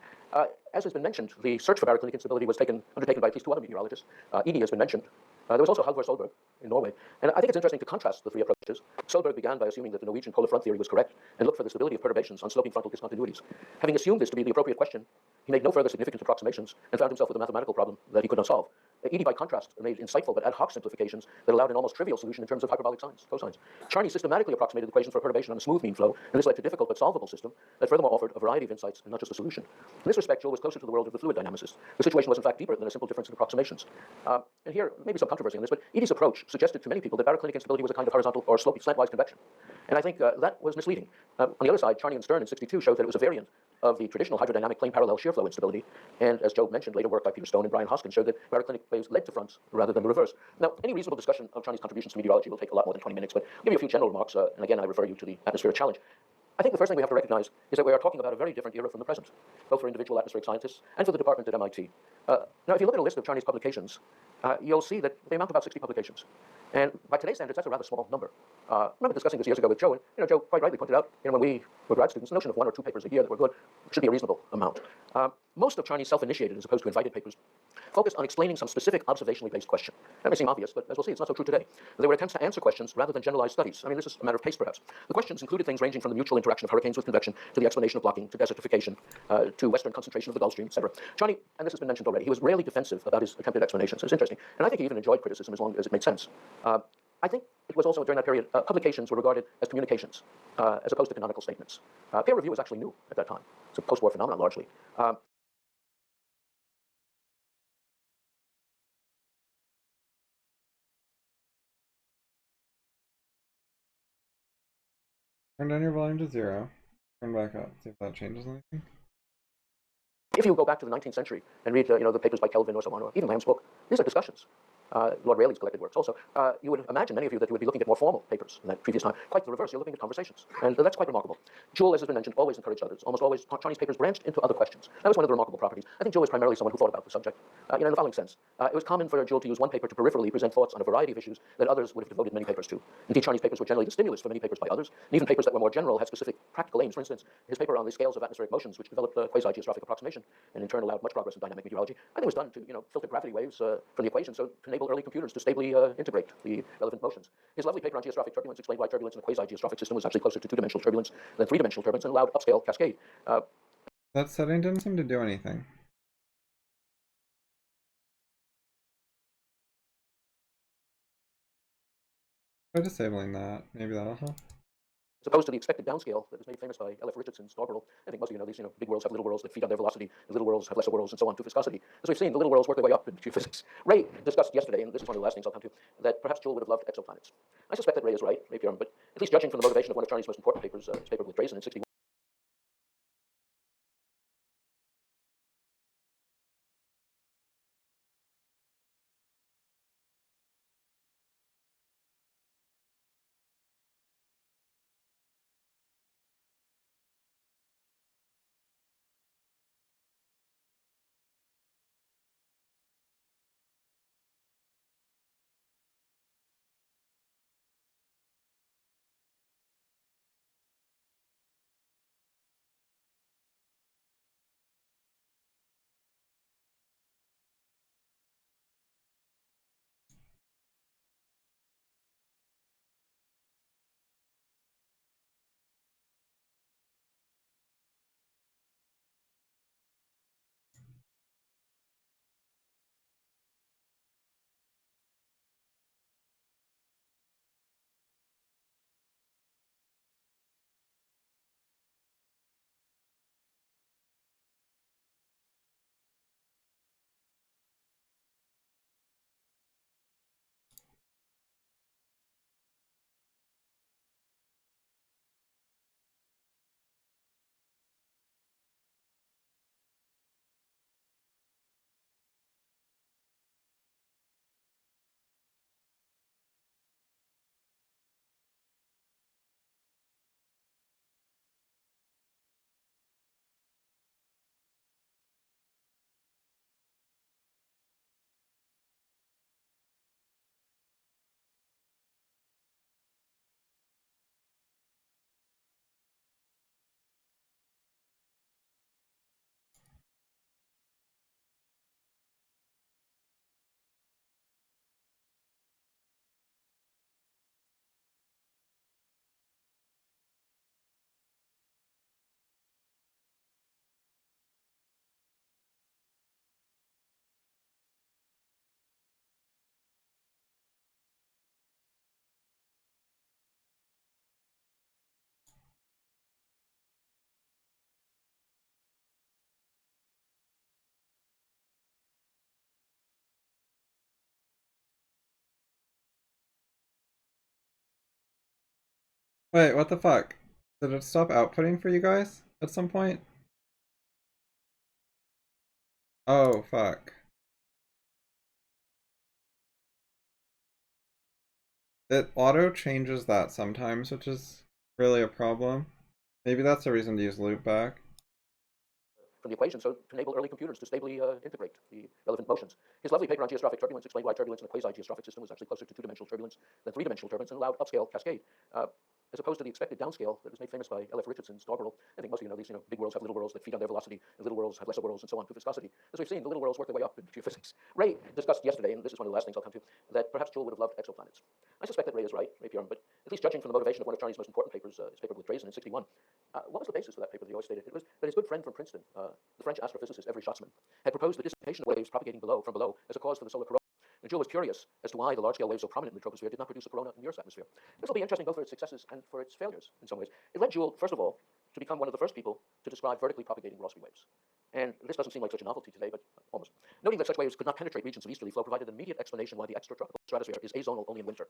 as has been mentioned, the search for baroclinic instability was undertaken by at least two other meteorologists. Edie has been mentioned. There was also Halvor Solberg in Norway. And I think it's interesting to contrast the three approaches. Solberg began by assuming that the Norwegian polar front theory was correct and looked for the stability of perturbations on sloping frontal discontinuities. Having assumed this to be the appropriate question, he made no further significant approximations and found himself with a mathematical problem that he could not solve. Edie, by contrast, made insightful but ad hoc simplifications that allowed an almost trivial solution in terms of hyperbolic signs, cosines. Charney systematically approximated equations for perturbation on a smooth mean flow, and this led to difficult but solvable system that furthermore offered a variety of insights and not just a solution. In this respect, Joule was closer to the world of the fluid dynamicist. The situation was in fact deeper than a simple difference in approximations. And here, maybe some controversy on this, but Edie's approach suggested to many people that baroclinic instability was a kind of horizontal or slantwise convection. And I think that was misleading. On the other side, Charney and Stern in '62 showed that it was a variant of the traditional hydrodynamic plane parallel shear flow instability. And as Joe mentioned, later work by Peter Stone and Brian Hoskin showed that baroclinic waves led to fronts rather than the reverse. Now, any reasonable discussion of Charney's contributions to meteorology will take a lot more than 20 minutes, but I'll give you a few general remarks, and again, I refer you to the atmospheric challenge. I think the first thing we have to recognize is that we are talking about a very different era from the present, both for individual atmospheric scientists and for the department at MIT. Now, if you look at a list of Charney's publications, you'll see that they amount to about 60 publications. And by today's standards, that's a rather small number. I remember discussing this years ago with Joe, and Joe quite rightly pointed out, when we were grad students, the notion of 1 or 2 papers a year that were good should be a reasonable amount. Most of Charney's self-initiated, as opposed to invited papers, focused on explaining some specific observationally based question. That may seem obvious, but as we'll see, it's not so true today. They were attempts to answer questions rather than generalized studies. I mean, this is a matter of taste, perhaps. The questions included things ranging from the mutual interaction of hurricanes with convection to the explanation of blocking to desertification to western concentration of the Gulf Stream, etc. Charney, and this has been mentioned already, he was rarely defensive about his attempted explanations. It was interesting. And I think he even enjoyed criticism as long as it made sense. I think it was also during that period, publications were regarded as communications as opposed to canonical statements. Peer review was actually new at that time. It's a post-war phenomenon largely.
Turn down your volume to 0. Turn back up. See if that changes anything.
If you go back to the 19th century and read the papers by Kelvin or so on, or even Lamb's book, these are discussions. Lord Rayleigh's collected works also. You would imagine, many of you, that you would be looking at more formal papers in that previous time. Quite the reverse, you're looking at conversations. And that's quite remarkable. Joule, as has been mentioned, always encouraged others. Almost always, Charney's papers branched into other questions. That was one of the remarkable properties. I think Joule was primarily someone who thought about the subject. In the following sense, it was common for Joule to use one paper to peripherally present thoughts on a variety of issues that others would have devoted many papers to. Indeed, Charney's papers were generally the stimulus for many papers by others, and even papers that were more general had specific practical aims. For instance, his paper on the scales of atmospheric motions, which developed quasi-geostrophic approximation, and in turn allowed much progress in dynamic meteorology, I think was done to filter gravity waves from the equation, so to enable early computers to stably integrate the relevant motions. His lovely paper on geostrophic turbulence explained why turbulence in a quasi-geostrophic system was actually closer to two-dimensional turbulence than three-dimensional turbulence, and allowed upscale cascade.
That setting didn't seem to do anything. Try disabling that. Maybe that'll help.
As opposed to the expected downscale that was made famous by L.F. Richardson's doggerel. I think most of you know these, big worlds have little worlds that feed on their velocity, and little worlds have lesser worlds, and so on to viscosity. As we've seen, the little worlds work their way up in physics. Ray discussed yesterday, and this is one of the last things I'll come to, that perhaps Joule would have loved exoplanets. I suspect that Ray is right, Ray Bjorn, but at least judging from the motivation of one of Charney's most important papers, his paper with Drazen in '61.
Wait, what the fuck? Did it stop outputting for you guys at some point? Oh, fuck. It auto changes that sometimes, which is really a problem. Maybe that's the reason to use loopback.
From the equation, so to enable early computers to stably integrate the relevant motions. His lovely paper on geostrophic turbulence explained why turbulence in a quasi-geostrophic system was actually closer to two-dimensional turbulence than three-dimensional turbulence and allowed upscale cascade. As opposed to the expected downscale that was made famous by L.F. Richardson's doggerel. I think most of you know these, big worlds have little worlds that feed on their velocity, and little worlds have lesser worlds, and so on to viscosity. As we've seen, the little worlds work their way up in pure physics. Ray discussed yesterday, and this is one of the last things I'll come to, that perhaps Joule would have loved exoplanets. I suspect that Ray is right, Ray Bjorn, but at least judging from the motivation of one of Charney's most important papers, his paper with Drazen in '61, what was the basis for that paper that he always stated? It was that his good friend from Princeton, the French astrophysicist Every Schatzman, had proposed the dissipation of waves propagating from below as a cause for the solar corona. And Joule was curious as to why the large-scale waves so prominent in the troposphere did not produce a corona in the Earth's atmosphere. This will be interesting both for its successes and for its failures in some ways. It led Joule, first of all, to become one of the first people to describe vertically propagating Rossby waves. And this doesn't seem like such a novelty today, but almost. Noting that such waves could not penetrate regions of easterly flow provided an immediate explanation why the extratropical stratosphere is azonal only in winter.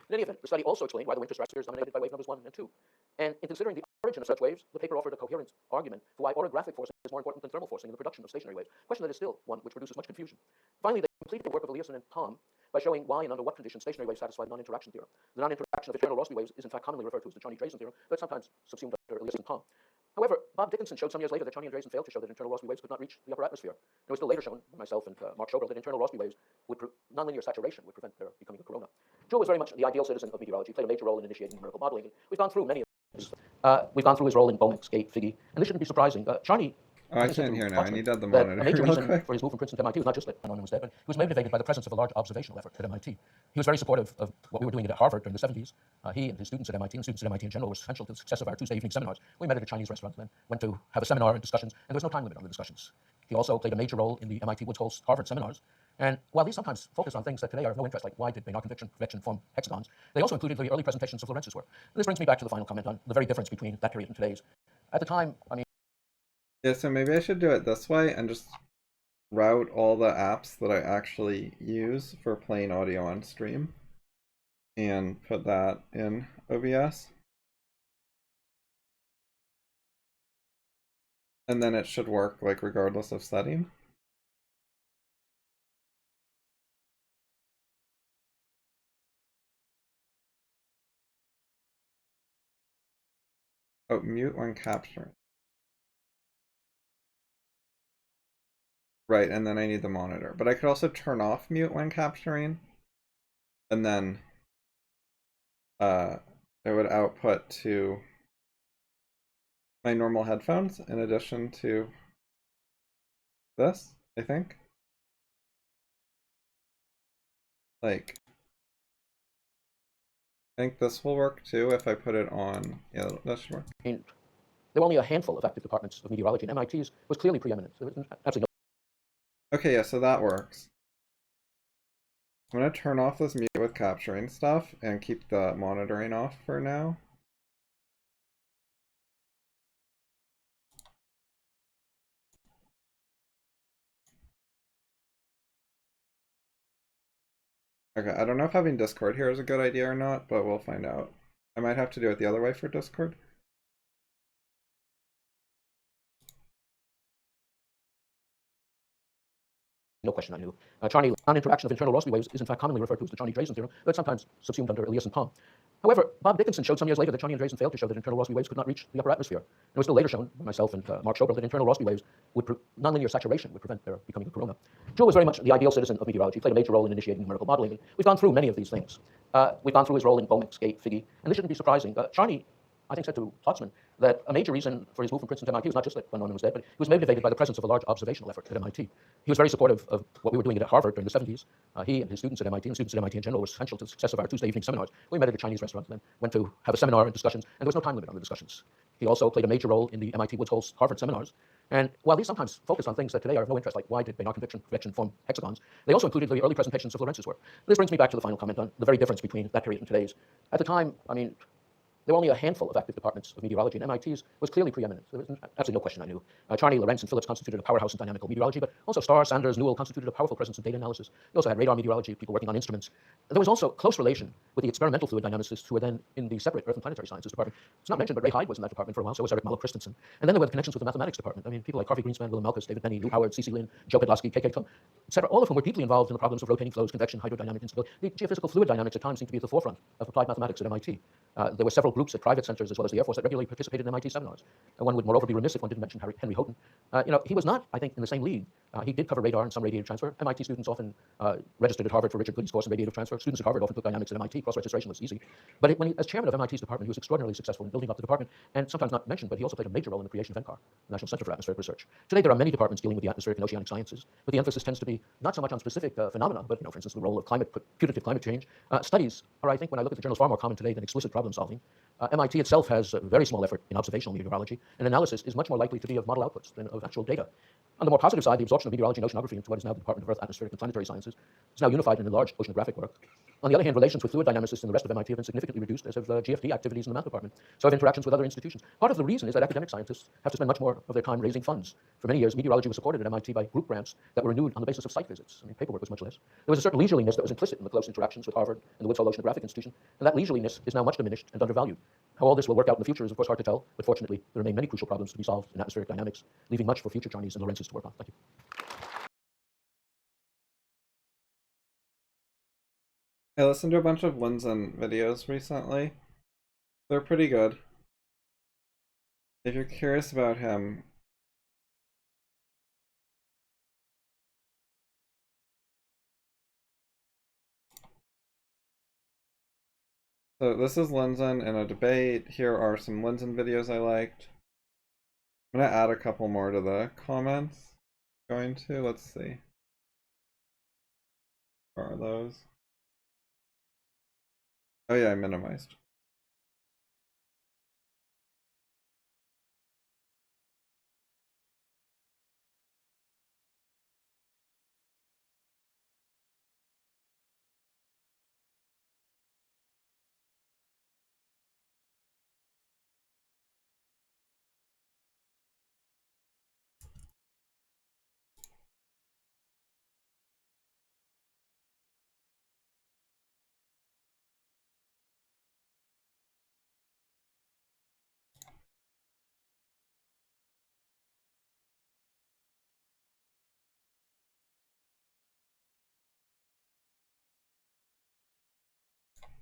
In any event, the study also explained why the winter stratosphere is dominated by wave numbers 1 and 2. And in considering the origin of such waves, the paper offered a coherent argument for why orographic forcing is more important than thermal forcing in the production of stationary waves, a question that is still one which produces much confusion. Finally, they completed the work of Eliasson and Palm by showing why and under what conditions stationary waves satisfy the non-interaction theorem. The non-interaction of eternal Rossby waves is in fact commonly referred to as the Charney-Drazen theorem, but sometimes subsumed under Eliasson and Palm. However, Bob Dickinson showed some years later that Charney and Drazen failed to show that internal Rossby waves could not reach the upper atmosphere. It was still later shown by myself and Mark Schober that internal Rossby waves would nonlinear saturation would prevent their becoming a corona. Joule was very much the ideal citizen of meteorology, played a major role in initiating numerical modeling. We've gone through many of his, we've gone through his role in Bomex, Gate, Figge, and this shouldn't be surprising. Charney.
Oh, I can't hear now. I need to add the
that
monitor
a major
real
reason
quick.
for his move from Princeton to MIT was not just that no one was dead, but he was motivated by the presence of a large observational effort at MIT. He was very supportive of what we were doing at Harvard during the 70s. He and his students at MIT, and students at MIT in general, were essential to the success of our Tuesday evening seminars. We met at a Chinese restaurant, then went to have a seminar and discussions, and there was no time limit on the discussions. He also played a major role in the MIT Woods Hole Harvard seminars, And while these sometimes focus on things that today are of no interest, like why did Bayesian convection form hexagons, they also included the early presentations of Lorenz's work. And this brings me back to the final comment on the very difference between that period and today's. At the time, I mean,
Yeah, so maybe I should do it this way and just route all the apps that I actually use for playing audio on stream and put that in OBS. And then it should work like regardless of setting. Oh, mute when capturing. Right, and then I need the monitor. But I could also turn off mute when capturing, and then it would output to my normal headphones in addition to this, I think. Like, I think this will work too if I put it on. Yeah, that should work.
there were only a handful of active departments of meteorology, and MIT's was clearly preeminent. There was absolutely
Okay, yeah, so that works. I'm gonna turn off this mute with capturing stuff and keep the monitoring off for now. Okay, I don't know if having Discord here is a good idea or not, but we'll find out. I might have to do it the other way for Discord.
no question I knew. Charney non-interaction of internal Rossby waves is in fact commonly referred to as the Charney-Drazen theorem, though it's sometimes subsumed under Elias and Palm. However, Bob Dickinson showed some years later that Charney and Drazen failed to show that internal Rossby waves could not reach the upper atmosphere. And it was still later shown by myself and Mark Schober that internal Rossby waves would nonlinear saturation would prevent their becoming a corona. Joule was very much the ideal citizen of meteorology, played a major role in initiating numerical modeling, and we've gone through many of these things. We've gone through his role in Bohmicks, Gate, Figge, and this shouldn't be surprising. Charney, I think, said to Totzman that a major reason for his move from Princeton to MIT was not just that Van Neumann was dead, but he was motivated by the presence of a large observational effort at MIT. He was very supportive of what we were doing at Harvard during the 70s. He and his students at MIT, and students at MIT in general, were essential to the success of our Tuesday evening seminars. We met at a Chinese restaurant and then went to have a seminar and discussions, and there was no time limit on the discussions. He also played a major role in the MIT Woods Hole Harvard seminars. And while these sometimes focus on things that today are of no interest, like why did Bayesian convection form hexagons, they also included the early presentations of Lorenz's work. This brings me back to the final comment on the very difference between that period and today's. At the time, I mean, there were only a handful of active departments of meteorology, and MIT's was clearly preeminent. There was absolutely no question I knew. Charney, Lorentz, and Phillips constituted a powerhouse in dynamical meteorology, but also Starr, Sanders, Newell constituted a powerful presence in data analysis. We also had radar meteorology, people working on instruments. There was also close relation with the experimental fluid dynamicists who were then in the separate Earth and Planetary Sciences department. It's not mentioned, but Ray Hyde was in that department for a while, so was Eric Malo Christensen. And then there were the connections with the mathematics department. I mean, people like Harvey Greenspan, Willem Malkus, David Benny, Lou Howard, C.C. Lin, Joe Pedlosky, K.K. Tum, etc., all of whom were deeply involved in the problems of rotating flows, convection, hydrodynamic instability. The geophysical fluid dynamics at times seemed to be at the forefront of applied mathematics at MIT. There were several groups at private centers as well as the Air Force that regularly participated in MIT seminars. And one would moreover be remiss if one didn't mention Henry Houghton. He was not, I think, in the same league. He did cover radar and some radiative transfer. MIT students often registered at Harvard for Richard Goody's course in radiative transfer. Students at Harvard often took dynamics at MIT. Cross-registration was easy. But as chairman of MIT's department, he was extraordinarily successful in building up the department, and sometimes not mentioned, but he also played a major role in the creation of NCAR, the National Center for Atmospheric Research. Today, there are many departments dealing with the atmospheric and oceanic sciences, but the emphasis tends to be not so much on specific phenomena, but, for instance, the role of putative climate change. Studies are, I think, when I look at the journals, far more common today than explicit problem solving. MIT itself has a very small effort in observational meteorology, and analysis is much more likely to be of model outputs than of actual data. On the more positive side, the absorption of meteorology and oceanography into what is now the Department of Earth, Atmospheric, and Planetary Sciences is now unified in enlarged oceanographic work. On the other hand, relations with fluid dynamicists and the rest of MIT have been significantly reduced, as have GFD activities in the math department. So have interactions with other institutions. Part of the reason is that academic scientists have to spend much more of their time raising funds. For many years, meteorology was supported at MIT by group grants that were renewed on the basis of site visits. I mean, paperwork was much less. There was a certain leisureliness that was implicit in the close interactions with Harvard and the Woods Hole Oceanographic Institution, and that leisureliness is now much diminished and undervalued. How all this will work out in the future is, of course, hard to tell, but fortunately, there remain many crucial problems to be solved in atmospheric dynamics, leaving much for future Charneys and Lorenz's to work on. Thank you.
I listened to a bunch of Linzen videos recently. They're pretty good. If you're curious about him, so this is Linzen in a debate. Here are some Linzen videos I liked. I'm gonna add a couple more to the comments. Let's see. Where are those? Oh yeah, I minimized.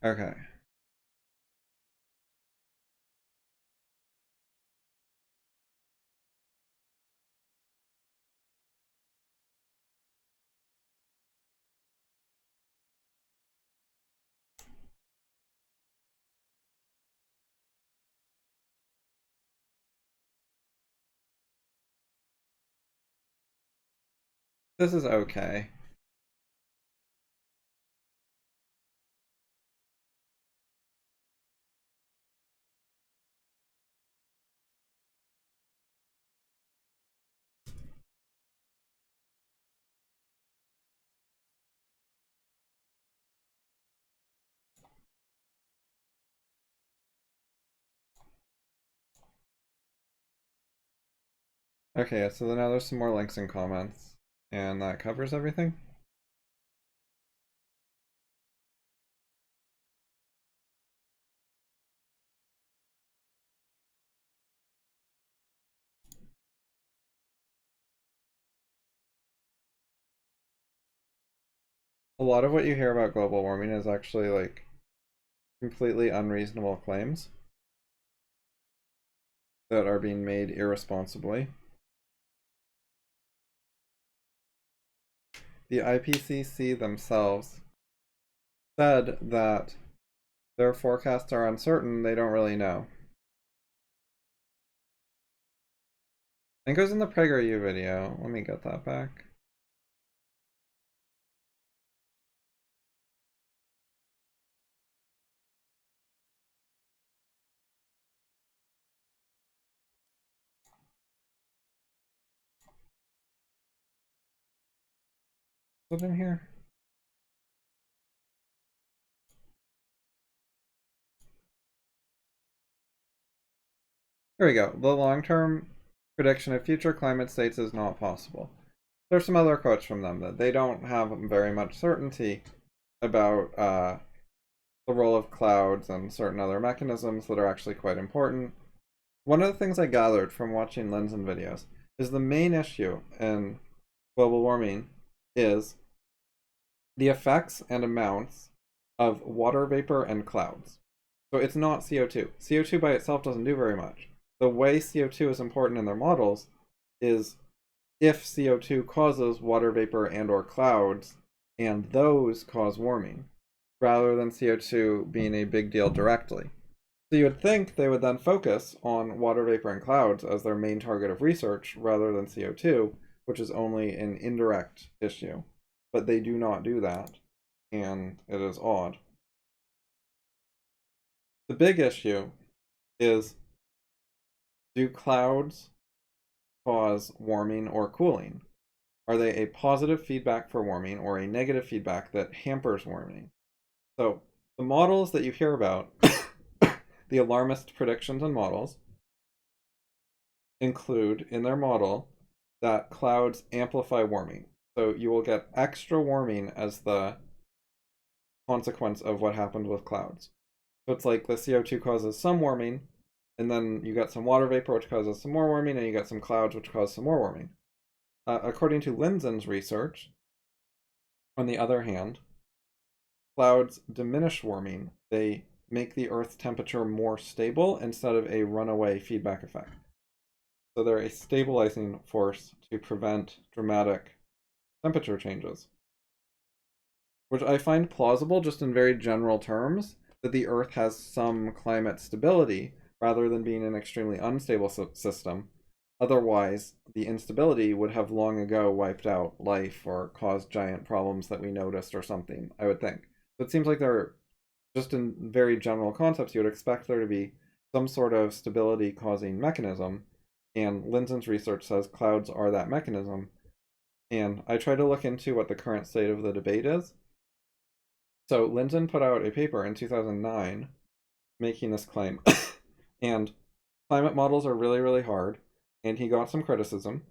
Okay. This is okay. Okay, so then now there's some more links and comments, and that covers everything. A lot of what you hear about global warming is actually like completely unreasonable claims that are being made irresponsibly. The IPCC themselves said that their forecasts are uncertain, they don't really know. I think it was in the PragerU video. Let me get that back. Is it in here? Here we go. The long-term prediction of future climate states is not possible. There's some other quotes from them that they don't have very much certainty about the role of clouds and certain other mechanisms that are actually quite important. One of the things I gathered from watching Linsen videos is the main issue in global warming is the effects and amounts of water vapor and clouds. So it's not CO2. CO2 by itself doesn't do very much. The way CO2 is important in their models is if CO2 causes water vapor and or clouds, and those cause warming, rather than CO2 being a big deal directly. So you would think they would then focus on water vapor and clouds as their main target of research, rather than CO2, which is only an indirect issue. But they do not do that, and it is odd. The big issue is, do clouds cause warming or cooling? Are they a positive feedback for warming or a negative feedback that hampers warming? So the models that you hear about, the alarmist predictions and models, include in their model that clouds amplify warming. So you will get extra warming as the consequence of what happened with clouds. So it's like the CO2 causes some warming, and then you get some water vapor, which causes some more warming, and you get some clouds, which cause some more warming. According to Linsen's research, on the other hand, clouds diminish warming. They make the Earth's temperature more stable instead of a runaway feedback effect. So they're a stabilizing force to prevent dramatic temperature changes, which I find plausible just in very general terms, that the Earth has some climate stability rather than being an extremely unstable system. Otherwise, the instability would have long ago wiped out life or caused giant problems that we noticed or something, I would think. So it seems like they're just in very general concepts, you would expect there to be some sort of stability causing mechanism, and Linsen's research says clouds are that mechanism. And I tried to look into what the current state of the debate is. So Linsen put out a paper in 2009 making this claim, and climate models are really, really hard, and he got some criticism,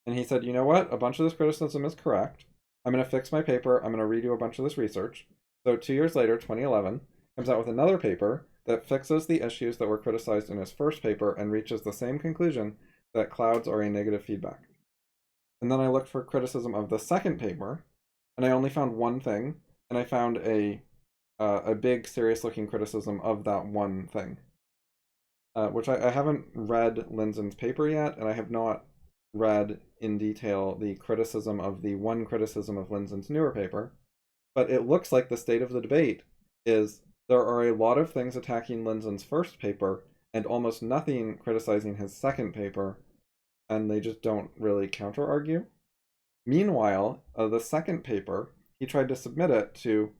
and he said, you know what, a bunch of this criticism is correct, I'm going to fix my paper, I'm going to redo a bunch of this research. So 2 years later, 2011, comes out with another paper that fixes the issues that were criticized in his first paper and reaches the same conclusion, that clouds are a negative feedback. And then I looked for criticism of the second paper, and I only found one thing, and I found a a big, serious-looking criticism of that one thing. Which I haven't read Lindzen's paper yet, and I have not read in detail the criticism of the one criticism of Lindzen's newer paper, but it looks like the state of the debate is there are a lot of things attacking Lindzen's first paper and almost nothing criticizing his second paper, and they just don't really counter-argue. Meanwhile, the second paper, he tried to submit it to,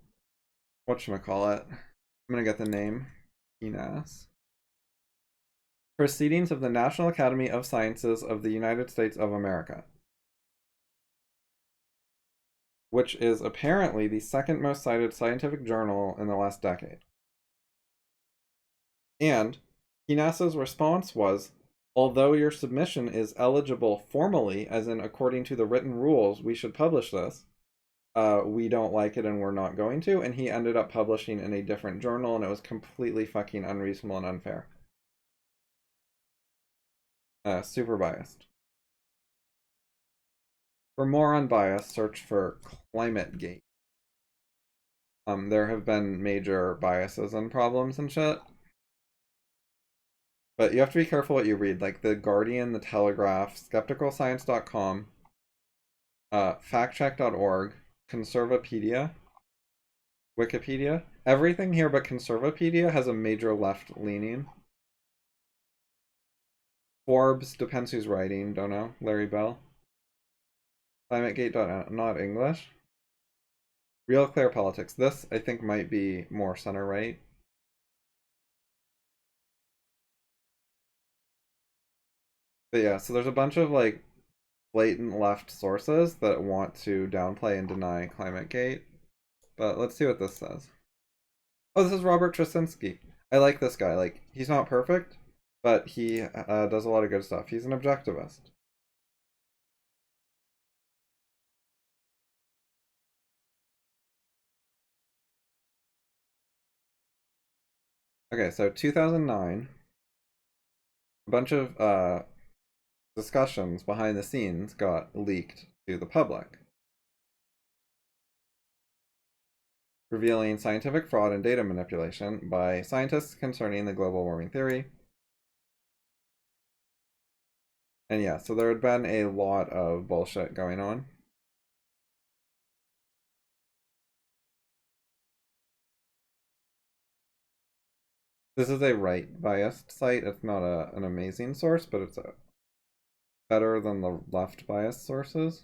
whatchamacallit, I'm gonna get the name, ENAS. Proceedings of the National Academy of Sciences of the United States of America, which is apparently the second most cited scientific journal in the last decade. And ENAS's response was, although your submission is eligible formally, as in according to the written rules, we should publish this, we don't like it and we're not going to, and he ended up publishing in a different journal, and it was completely fucking unreasonable and unfair. Super biased. For more on bias, search for ClimateGate. There have been major biases and problems and shit. But you have to be careful what you read, like The Guardian, The Telegraph, skepticalscience.com, factcheck.org, Conservapedia, Wikipedia. Everything here but Conservapedia has a major left leaning. Forbes, depends who's writing, don't know. Larry Bell. ClimateGate, not English. Real Clear Politics. This, I think, might be more center-right. But yeah, so there's a bunch of, like, blatant left sources that want to downplay and deny ClimateGate. But let's see what this says. Oh, this is Robert Trzynski. I like this guy. Like, he's not perfect, but he does a lot of good stuff. He's an objectivist. Okay, so 2009, a bunch of discussions behind the scenes got leaked to the public, revealing scientific fraud and data manipulation by scientists concerning the global warming theory. And yeah, so there had been a lot of bullshit going on. This is a right-biased site. It's not an amazing source, but it's better than the left-biased sources.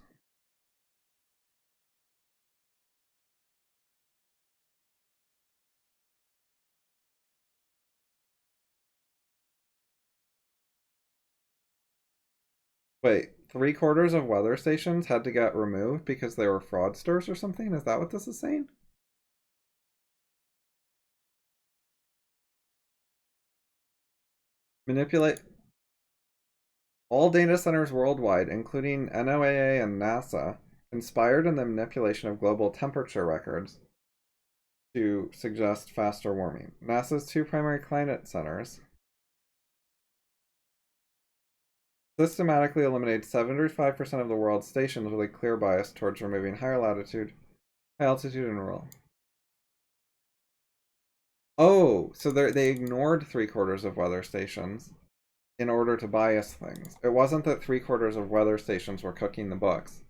Wait, 3/4 of weather stations had to get removed because they were fraudsters or something? Is that what this is saying? Manipulate all data centers worldwide, including NOAA and NASA, conspired in the manipulation of global temperature records to suggest faster warming. NASA's two primary climate centers systematically eliminated 75% of the world's stations with a clear bias towards removing high altitude and rural. Oh, so they ignored 3/4 of weather stations in order to bias things. It wasn't that 3/4 of weather stations were cooking the books.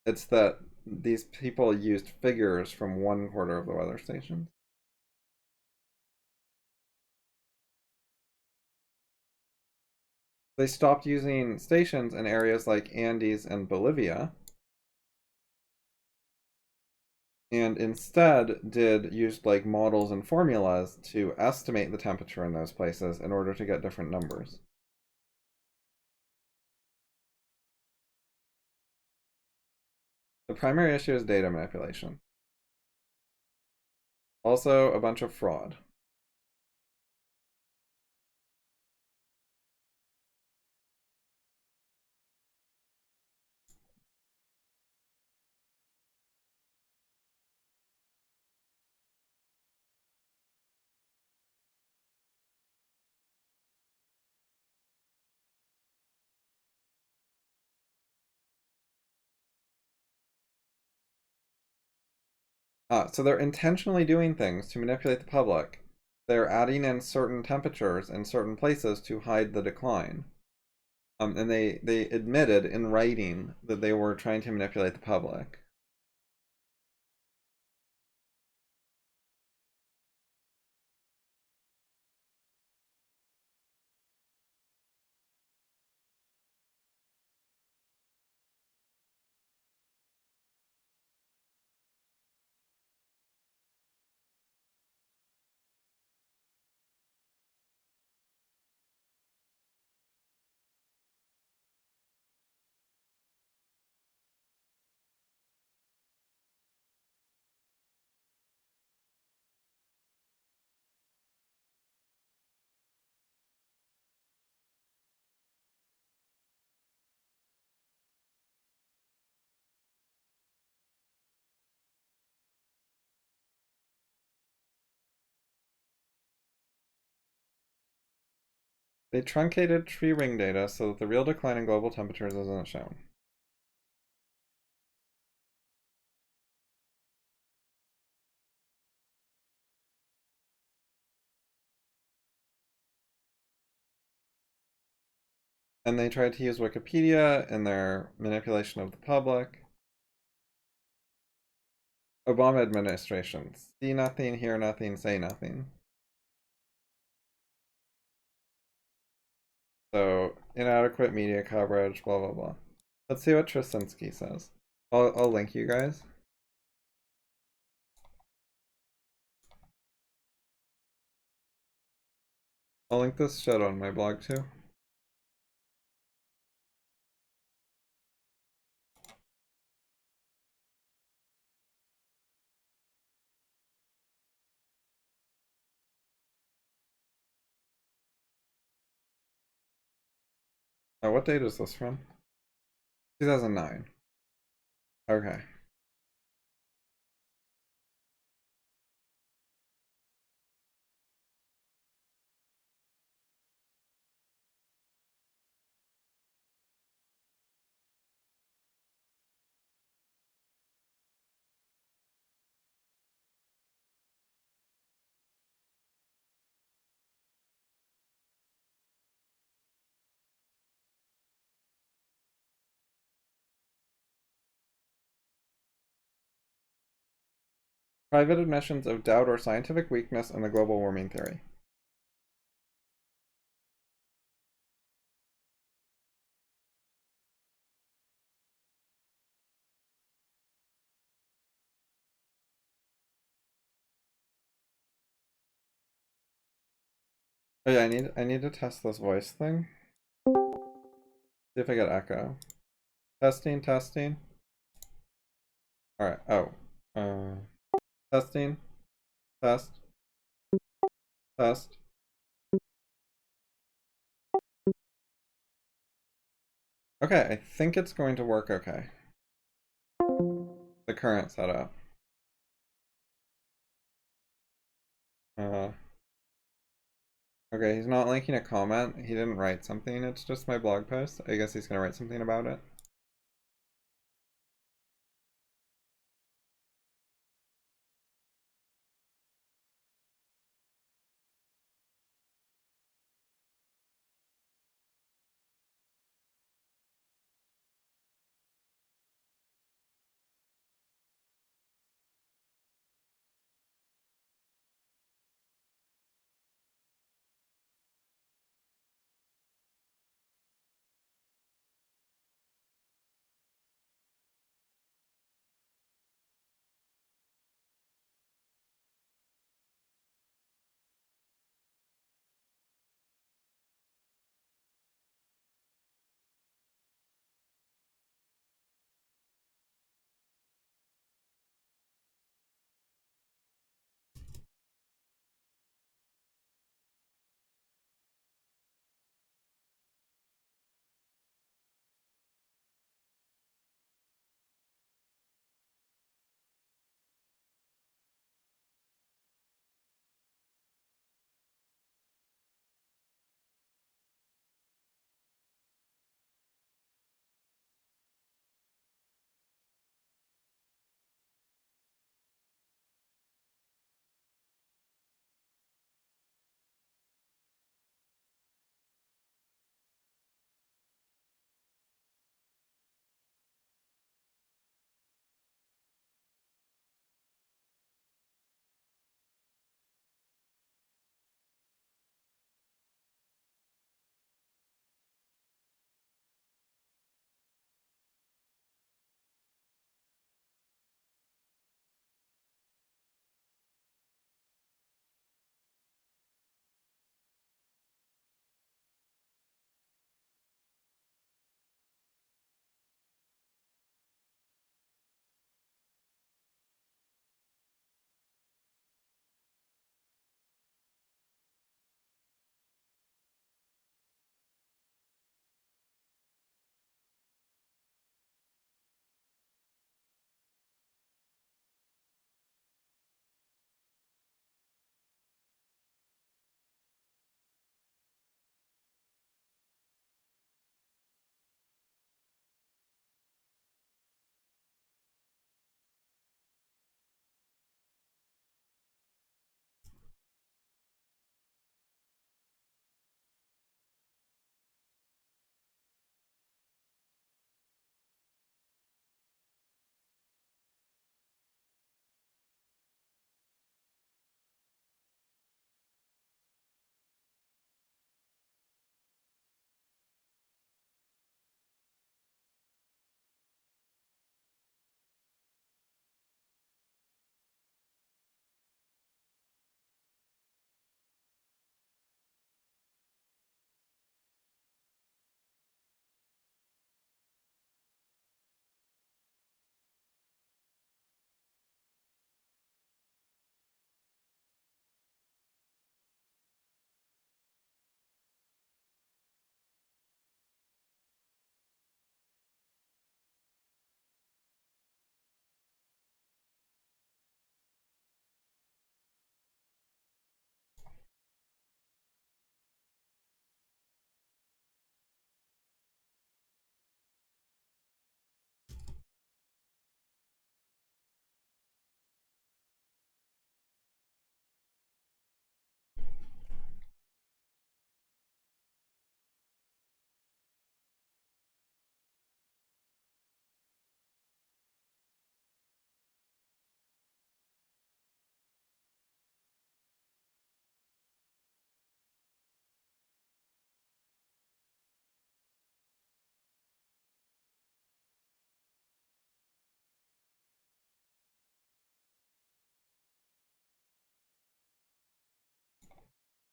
It's that these people used figures from 1/4 of the weather stations. They stopped using stations in areas like Andes and Bolivia, and instead used like models and formulas to estimate the temperature in those places in order to get different numbers. The primary issue is data manipulation. Also, a bunch of fraud. So they're intentionally doing things to manipulate the public. They're adding in certain temperatures in certain places to hide the decline. And they admitted in writing that they were trying to manipulate the public. They truncated tree ring data so that the real decline in global temperatures isn't shown. And they tried to use Wikipedia in their manipulation of the public. Obama administration. See nothing, hear nothing, say nothing. So, inadequate media coverage, blah, blah, blah. Let's see what Trasinski says. I'll link you guys. I'll link this shit on my blog too. Oh, what date is this from? 2009. Okay. Private admissions of doubt or scientific weakness in the global warming theory. Oh yeah, I need to test this voice thing. See if I get echo. Testing, testing. Alright, oh. Testing. Test. Test. Okay, I think it's going to work okay. The current setup. Okay, he's not linking a comment. He didn't write something. It's just my blog post. I guess he's gonna write something about it.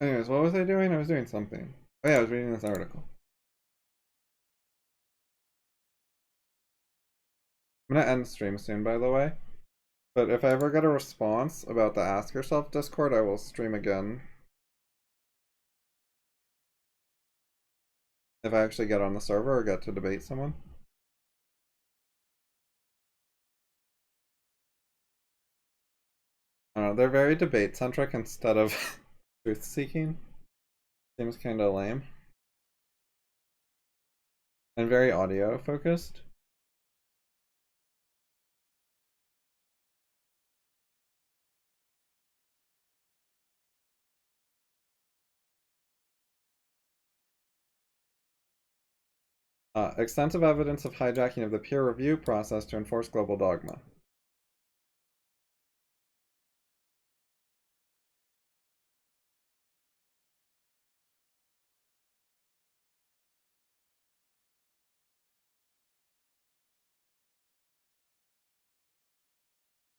Anyways, what was I doing? I was doing something. Oh yeah, I was reading this article. I'm gonna end stream soon, by the way. But if I ever get a response about the Ask Yourself Discord, I will stream again. If I actually get on the server or get to debate someone. I don't know, they're very debate centric instead of truth seeking. Seems kinda lame. And very audio focused. Extensive evidence of hijacking of the peer review process to enforce global dogma.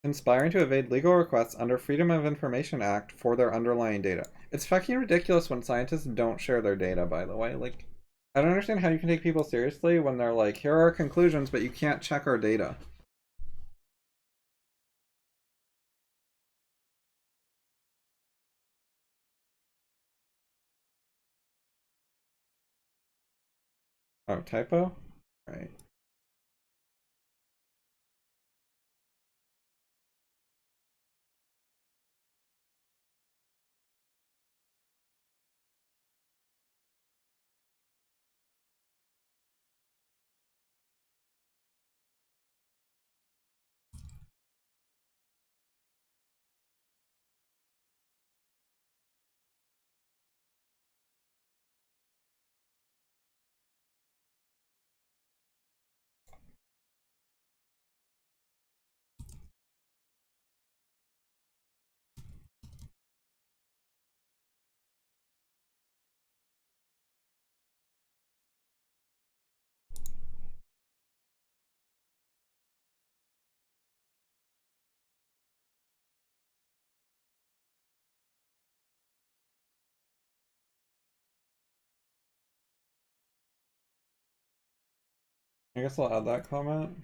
Conspiring to evade legal requests under Freedom of Information Act for their underlying data. It's fucking ridiculous when scientists don't share their data, by the way. Like, I don't understand how you can take people seriously when they're like, here are our conclusions, but you can't check our data. Oh, typo? Right. I guess I'll add that comment.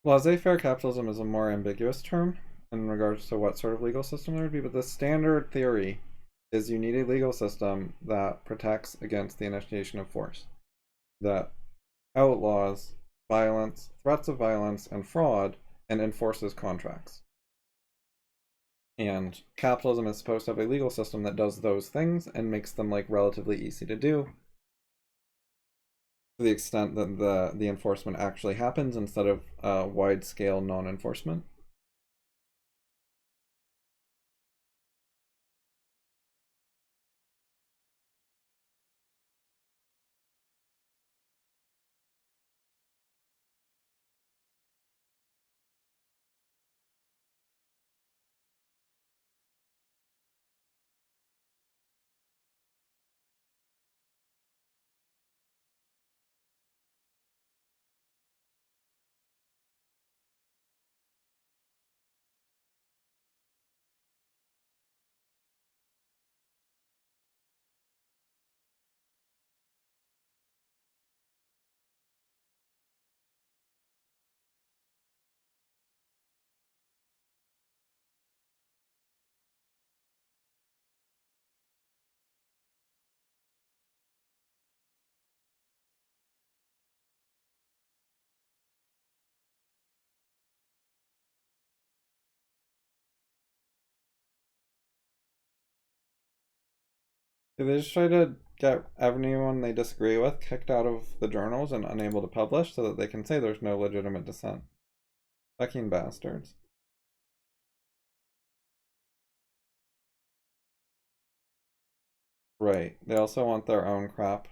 Laissez-faire capitalism is a more ambiguous term in regards to what sort of legal system there would be, but the standard theory is you need a legal system that protects against the initiation of force, that outlaws violence, threats of violence, and fraud, and enforces contracts. And capitalism is supposed to have a legal system that does those things and makes them like relatively easy to do, to the extent that the enforcement actually happens instead of wide-scale non-enforcement. They just try to get everyone they disagree with kicked out of the journals and unable to publish so that they can say there's no legitimate dissent. Fucking bastards. Right. They also want their own crap.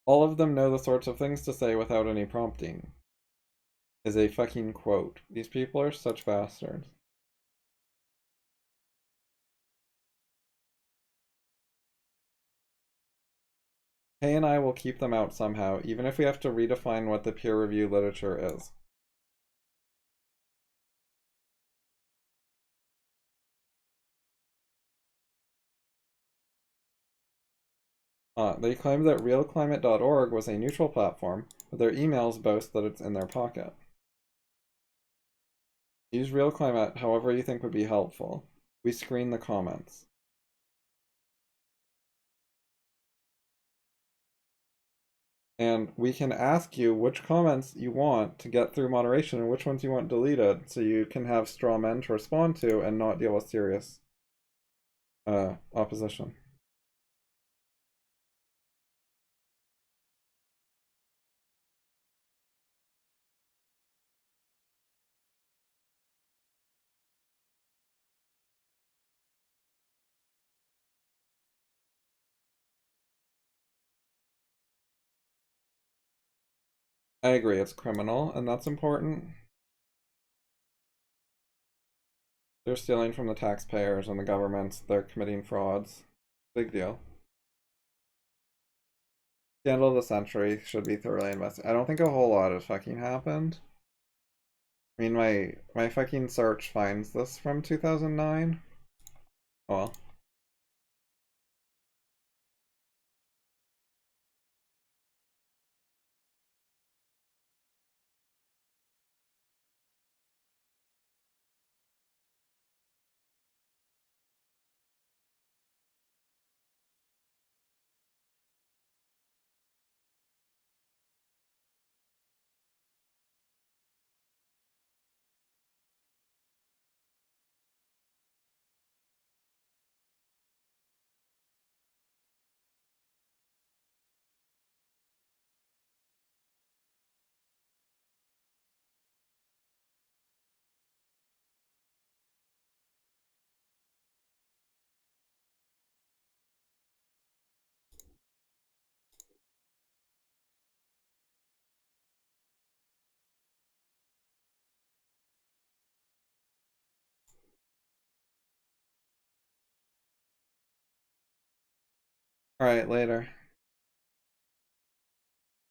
All of them know the sorts of things to say without any prompting. Is a fucking quote. These people are such bastards. Hay and I will keep them out somehow, even if we have to redefine what the peer review literature is. They claim that realclimate.org was a neutral platform, but their emails boast that it's in their pocket. Use Real Climate however you think would be helpful. We screen the comments. And we can ask you which comments you want to get through moderation and which ones you want deleted, so you can have straw men to respond to and not deal with serious opposition. I agree, it's criminal, and that's important. They're stealing from the taxpayers and the governments, they're committing frauds. Big deal. Scandal of the century should be thoroughly investigated. I don't think a whole lot has fucking happened. I mean, my fucking search finds this from 2009. Oh well. Alright, later.